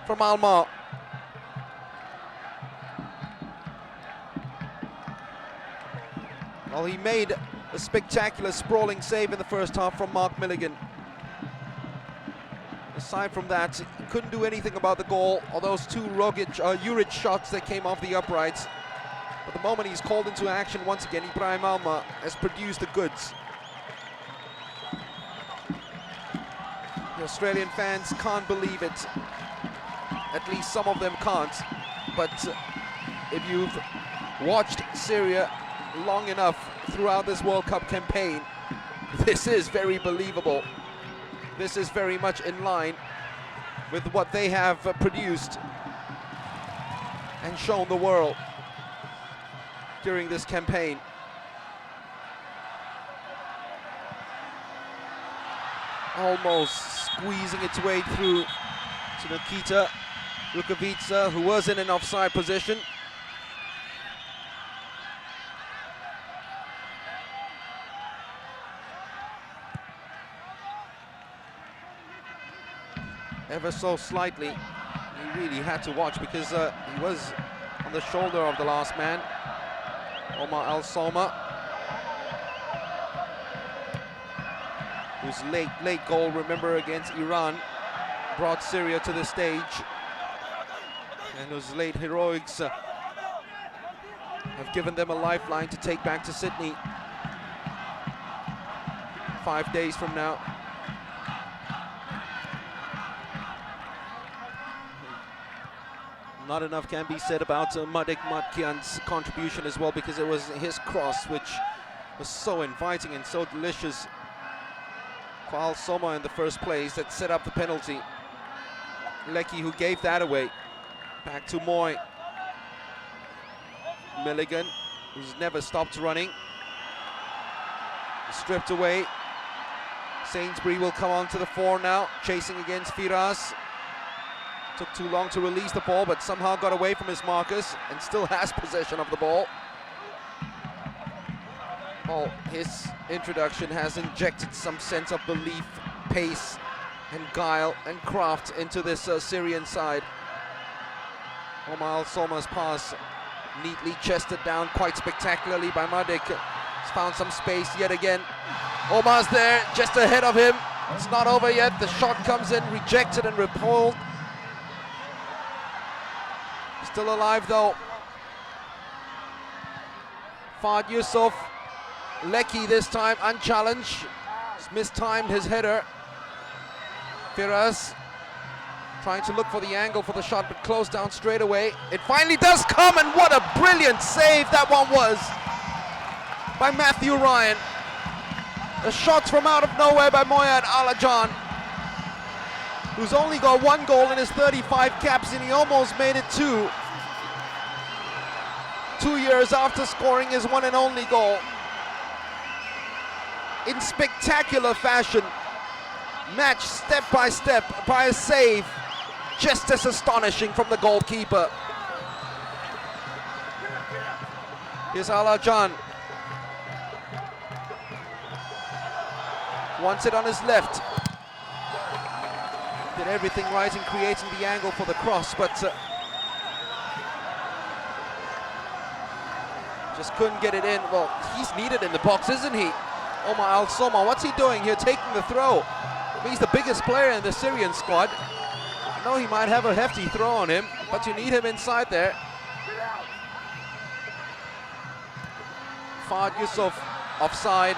Speaker 1: from Alma. Well, he made a spectacular sprawling save in the first half from Mark Milligan. Aside from that, he couldn't do anything about the goal or those two Juric shots that came off the uprights. But the moment he's called into action once again, Ibrahim Alma has produced the goods. The Australian fans can't believe it. At least some of them can't. But if you've watched Syria long enough throughout this World Cup campaign, this is very believable. This is very much in line with what they have produced and shown the world during this campaign. Almost squeezing its way through to Nikita Rukavica, who was in an offside position. ever so slightly. He really had to watch because he was on the shoulder of the last man, Omar Al Soma, whose late goal, remember, against Iran brought Syria to the stage, and whose late heroics have given them a lifeline to take back to Sydney 5 days from now. Not enough can be said about Madek Matkian's contribution as well, because it was his cross which was so inviting and so delicious for Al Soma in the first place that set up the penalty. Lecky, who gave that away. Back to Moy. Milligan, who's never stopped running. Stripped away. Sainsbury will come on to the fore now, chasing against Firas. Took too long to release the ball, but somehow got away from his markers and still has possession of the ball. Well, his introduction has injected some sense of belief, pace, and guile and craft into this Syrian side. Omar Al Soma's pass, neatly chested down quite spectacularly by Madek. He's found some space yet again. Omar's there, just ahead of him. It's not over yet. The shot comes in, rejected and repelled. Still alive though. Fahd Yusuf. Lecky this time unchallenged. He's mistimed his header. Firas trying to look for the angle for the shot, but closed down straight away. It finally does come, and what a brilliant save that one was by Matthew Ryan. A shot from out of nowhere by Moyad Alajan, who's only got 1 goal in his 35 caps, and he almost made it 2. 2 years after scoring his one and only goal. In spectacular fashion, matched step by step by a save just as astonishing from the goalkeeper. Here's Alajan. Wants it on his left. Did everything right in creating the angle for the cross, but just couldn't get it in. Well, he's needed in the box, isn't he? Omar Al Soma, what's he doing here, taking the throw? I mean, he's the biggest player in the Syrian squad. I know he might have a hefty throw on him, but you need him inside there. Fahd Yusuf offside.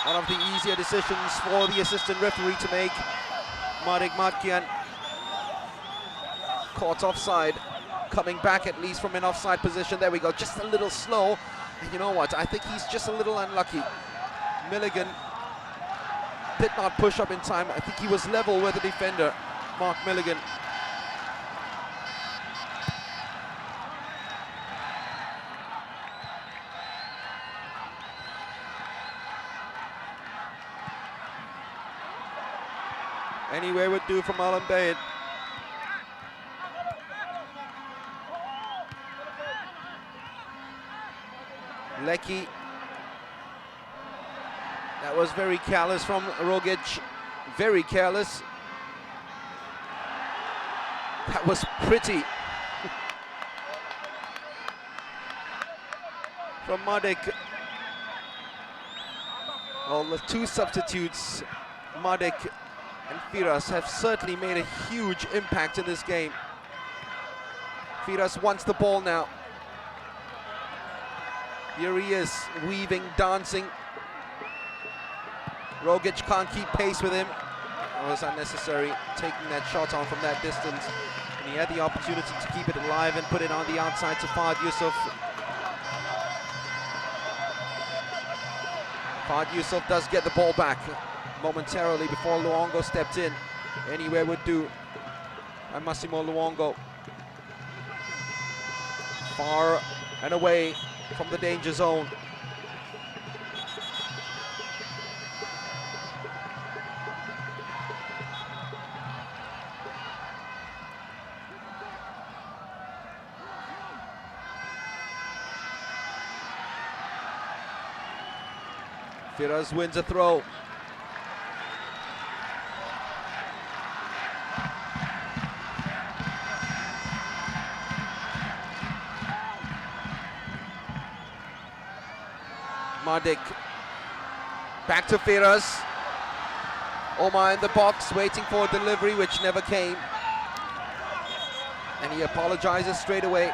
Speaker 1: One of the easier decisions for the assistant referee to make. Madek Matkian caught offside, coming back at least from an offside position. There we go, just a little slow. And you know what, I think he's just a little unlucky. Milligan did not push up in time. I think he was level with the defender, Mark Milligan. Anywhere would do from Alan Bayed. Lecky. That was very careless from Rogic. Very careless. That was pretty. From Madek. Well, the 2 substitutes, Madek and Firas, have certainly made a huge impact in this game. Firas wants the ball now. Here he is, weaving, dancing. Rogic can't keep pace with him. It was unnecessary, taking that shot on from that distance. And he had the opportunity to keep it alive and put it on the outside to Fahd Yusuf. Fahd Yusuf does get the ball back momentarily before Luongo stepped in. Anywhere would do. And Massimo Luongo. Far and away from the danger zone. Firas wins a throw. Mardik. Back to Firas. Omar in the box, waiting for a delivery, which never came. And he apologizes straight away.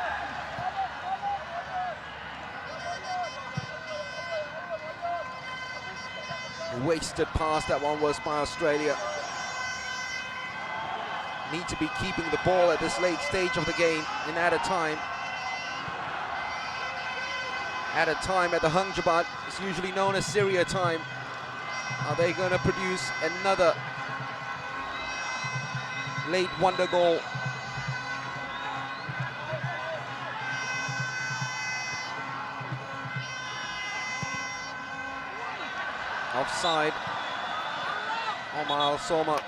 Speaker 1: Wasted pass that one was by Australia. Need to be keeping the ball at this late stage of the game in added time. Added time at the Hangjabat is usually known as Syria time. Are they going to produce another late wonder goal? Offside. Omar Al-Soma.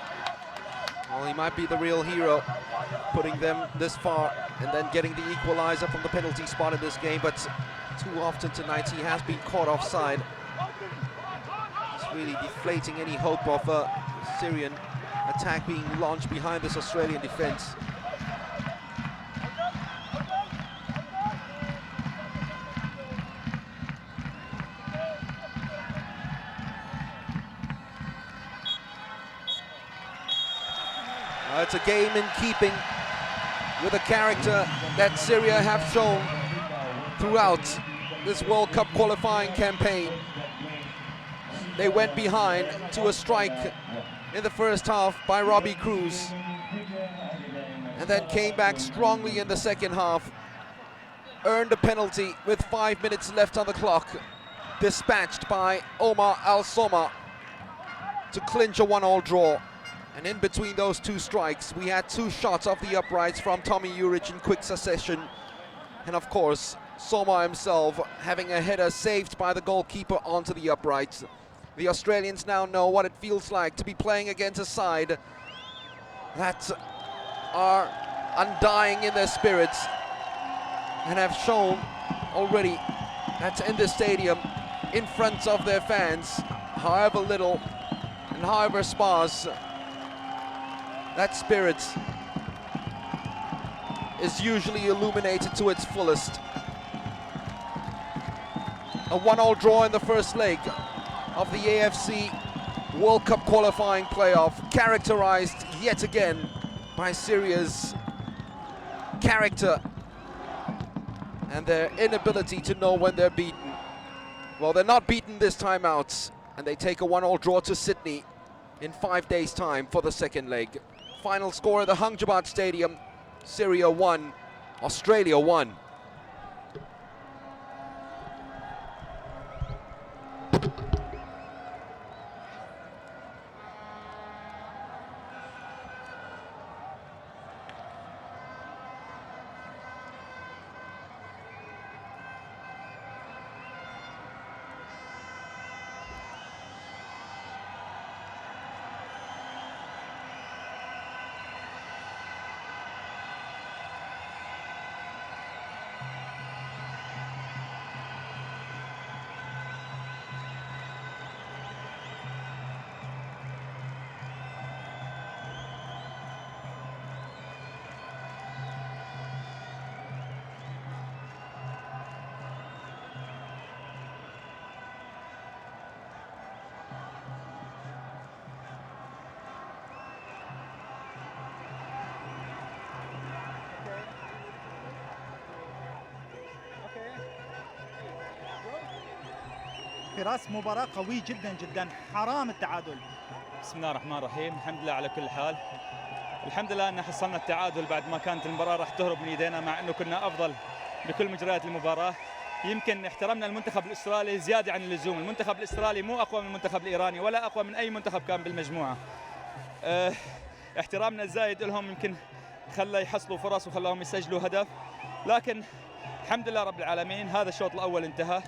Speaker 1: Well, he might be the real hero, putting them this far and then getting the equalizer from the penalty spot in this game, but too often tonight he has been caught offside. It's really deflating any hope of a Syrian attack being launched behind this Australian defense. It's a game in keeping with a character that Syria have shown throughout this World Cup qualifying campaign. They went behind to a strike in the first half by Robbie Cruz, and then came back strongly in the second half, earned a penalty with 5 minutes left on the clock, dispatched by Omar Al-Soma to clinch a 1-1 draw. And in between those two strikes, we had two shots off the uprights from Tommy Juric in quick succession. And of course, Soma himself having a header saved by the goalkeeper onto the uprights. The Australians now know what it feels like to be playing against a side that are undying in their spirits and have shown already that in the stadium, in front of their fans, however little and however sparse, that spirit is usually illuminated to its fullest. A 1-1 draw in the first leg of the AFC World Cup qualifying playoff, characterized yet again by Syria's character and their inability to know when they're beaten. Well, they're not beaten this time out, and they take a 1-1 draw to Sydney in 5 days' time for the second leg. Final score at the Hangjabat Stadium, Syria 1, Australia 1.
Speaker 3: فراس مباراة قوية جدا جدا، حرام التعادل.
Speaker 4: بسم الله الرحمن الرحيم، الحمد لله على كل حال. الحمد لله ان حصلنا التعادل بعد ما كانت المباراة راح تهرب من ايدينا، مع انه كنا افضل بكل مجريات المباراة. يمكن احترمنا المنتخب الاسترالي زيادة عن اللزوم، المنتخب الاسترالي مو اقوى من المنتخب الايراني ولا اقوى من اي منتخب كان بالمجموعة. احترامنا الزايد لهم يمكن خلى يحصلوا فرص وخلاهم يسجلوا هدف، لكن الحمد لله رب العالمين هذا الشوط الاول انتهى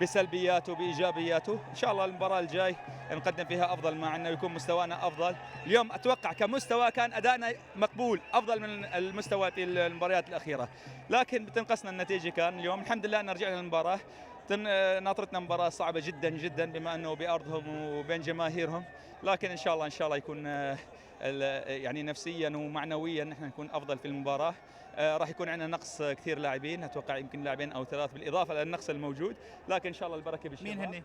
Speaker 4: بسلبياته بايجابياته. ان شاء الله المباراه الجاي نقدم فيها افضل ما عندنا ويكون مستوانا افضل. اليوم اتوقع كمستوى كان ادائنا مقبول، افضل من المستوى في المباريات الاخيره، لكن بتنقصنا النتيجه. كان اليوم الحمد لله ان رجعنا للمباراه. ناطرتنا مباراه صعبه جدا جدا بما انه بارضهم وبين جماهيرهم، لكن ان شاء الله يكون يعني نفسيا ومعنويا نحن نكون افضل في المباراه. راح يكون عندنا نقص كثير لاعبين، اتوقع يمكن لاعبين او 3 بالاضافه للنقص الموجود، لكن ان شاء الله البركه بالشباب.
Speaker 3: مين هني؟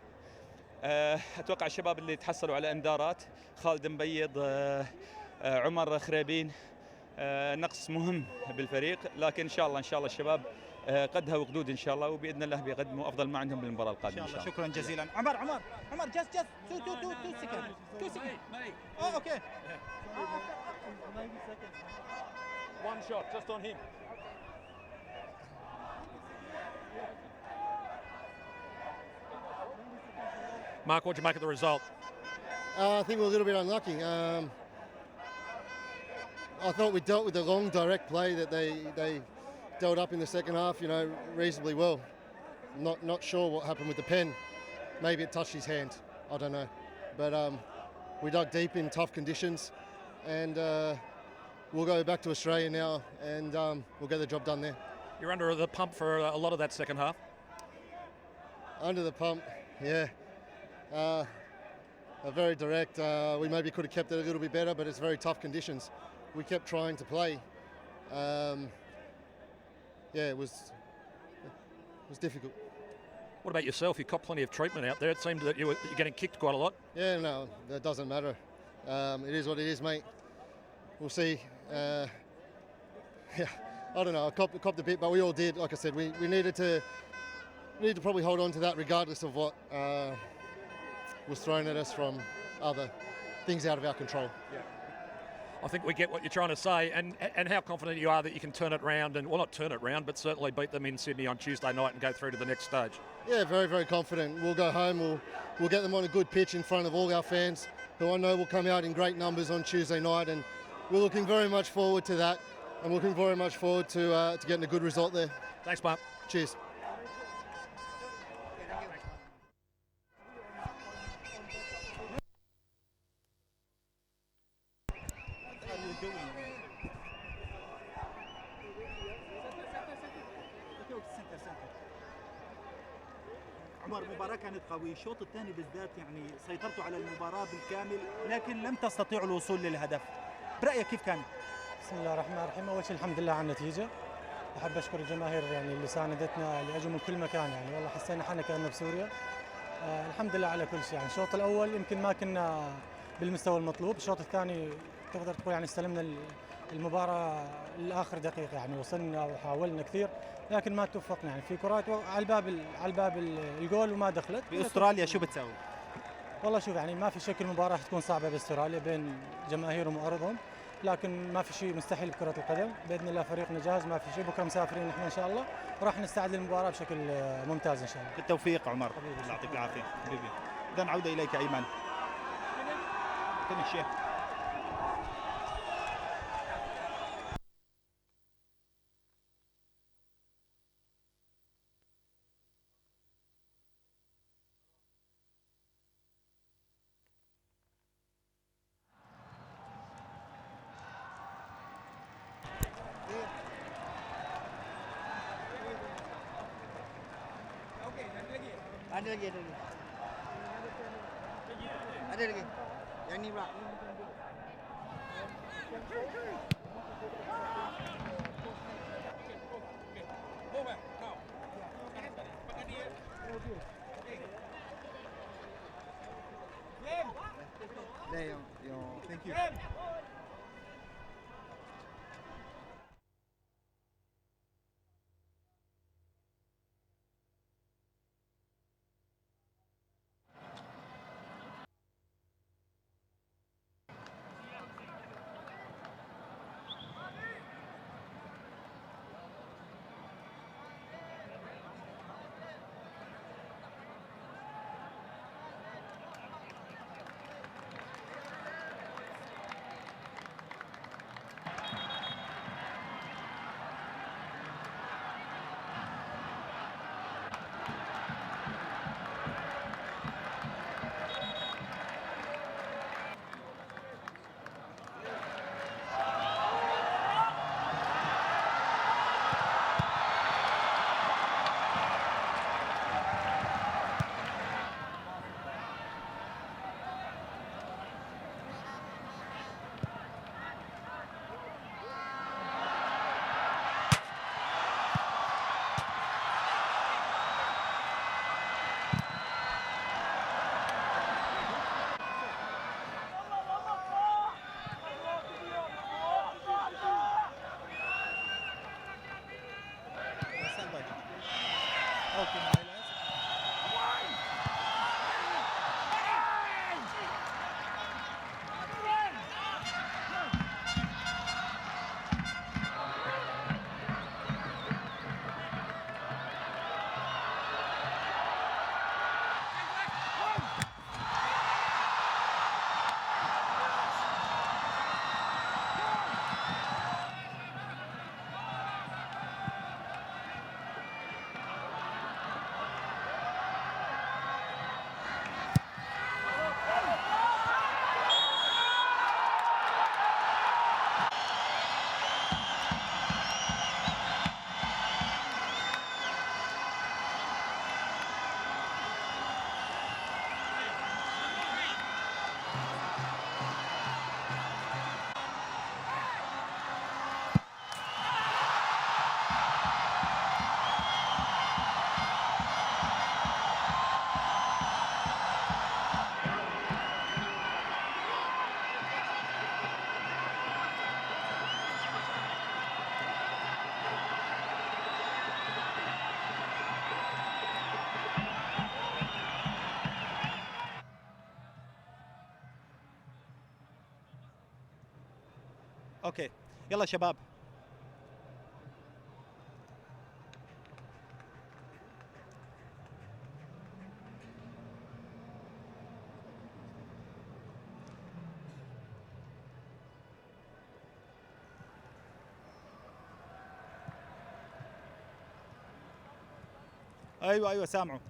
Speaker 4: اتوقع الشباب اللي تحصلوا على انذارات، خالد مبيض، عمر خريبين، نقص مهم بالفريق، لكن ان شاء الله الشباب قدها وقدود ان شاء الله، وباذن الله بيقدموا افضل ما عندهم بالمباراه القادمه ان شاء الله.
Speaker 3: شكرا جزيلا. عمر جاست 2 سكند. اوكي.
Speaker 4: One shot just on him.
Speaker 5: Mark, what do you make of the result?
Speaker 6: I think we're a little bit unlucky. I thought we dealt with the long direct play that they dealt up in the second half, reasonably well. Not sure what happened with the pen. Maybe it touched his hand. I don't know. But we dug deep in tough conditions, and we'll go back to Australia now, and we'll get the job done there.
Speaker 5: You're under the pump for a lot of that second half.
Speaker 6: Under the pump, yeah. Very direct. We maybe could have kept it a little bit better, but it's very tough conditions. We kept trying to play. It was difficult.
Speaker 5: What about yourself? You caught plenty of treatment out there. It seemed that you're getting kicked quite a lot.
Speaker 6: Yeah, no, that doesn't matter. It is what it is, mate. We'll see. I don't know. I copped a bit, but we all did. Like I said, we needed to probably hold on to that regardless of what was thrown at us from other things out of our control.
Speaker 5: Yeah. I think we get what you're trying to say, and how confident you are that you can turn it round, and well, not turn it round, but certainly beat them in Sydney on Tuesday night and go through to the next stage.
Speaker 6: Yeah, very, very confident. We'll go home. We'll get them on a good pitch in front of all our fans, who I know will come out in great numbers on Tuesday night, and we're looking very much forward to that, and looking very much forward to getting a good result there.
Speaker 5: Thanks, Mark.
Speaker 6: Cheers.
Speaker 3: عمر، المباراة كانت قوية، الشوط الثاني بالذات يعني سيطرتوا على المباراة بالكامل، لكن لم تستطيعوا الوصول للهدف. برأيك كيف كان؟
Speaker 7: بسم الله الرحمن الرحيم. أول شيء الحمد لله على النتيجة. أحب أشكر الجماهير يعني اللي ساندتنا، اللي أجوا من كل مكان، يعني والله حسينا حنا كأننا بسوريا. الحمد لله على كل شيء. يعني الشوط الأول يمكن ما كنا بالمستوى المطلوب، الشوط الثاني تقدر تقول يعني استلمنا المباراة لآخر دقيقة، يعني وصلنا وحاولنا كثير لكن ما توفقنا، يعني في كرات على الباب الجول وما دخلت.
Speaker 3: بأستراليا شو بتساوي؟
Speaker 7: والله شوف، يعني ما في شك المباراة حتكون صعبة باستراليا بين جماهيرهم وأرضهم، لكن ما في شيء مستحيل بكرة القدم. بإذن الله فريقنا جاهز، ما في شيء. بكرة مسافرين نحن إن شاء الله، وراح نستعد للمباراة بشكل ممتاز إن شاء الله.
Speaker 3: بالتوفيق عمر، الله يعطيك العافية حبيبي. إذن عودة إليك أيمن. فينيش.
Speaker 2: Ada lagi. Yang ni pula. Thank you.
Speaker 3: اوكي يلا شباب. ايوه سامعه.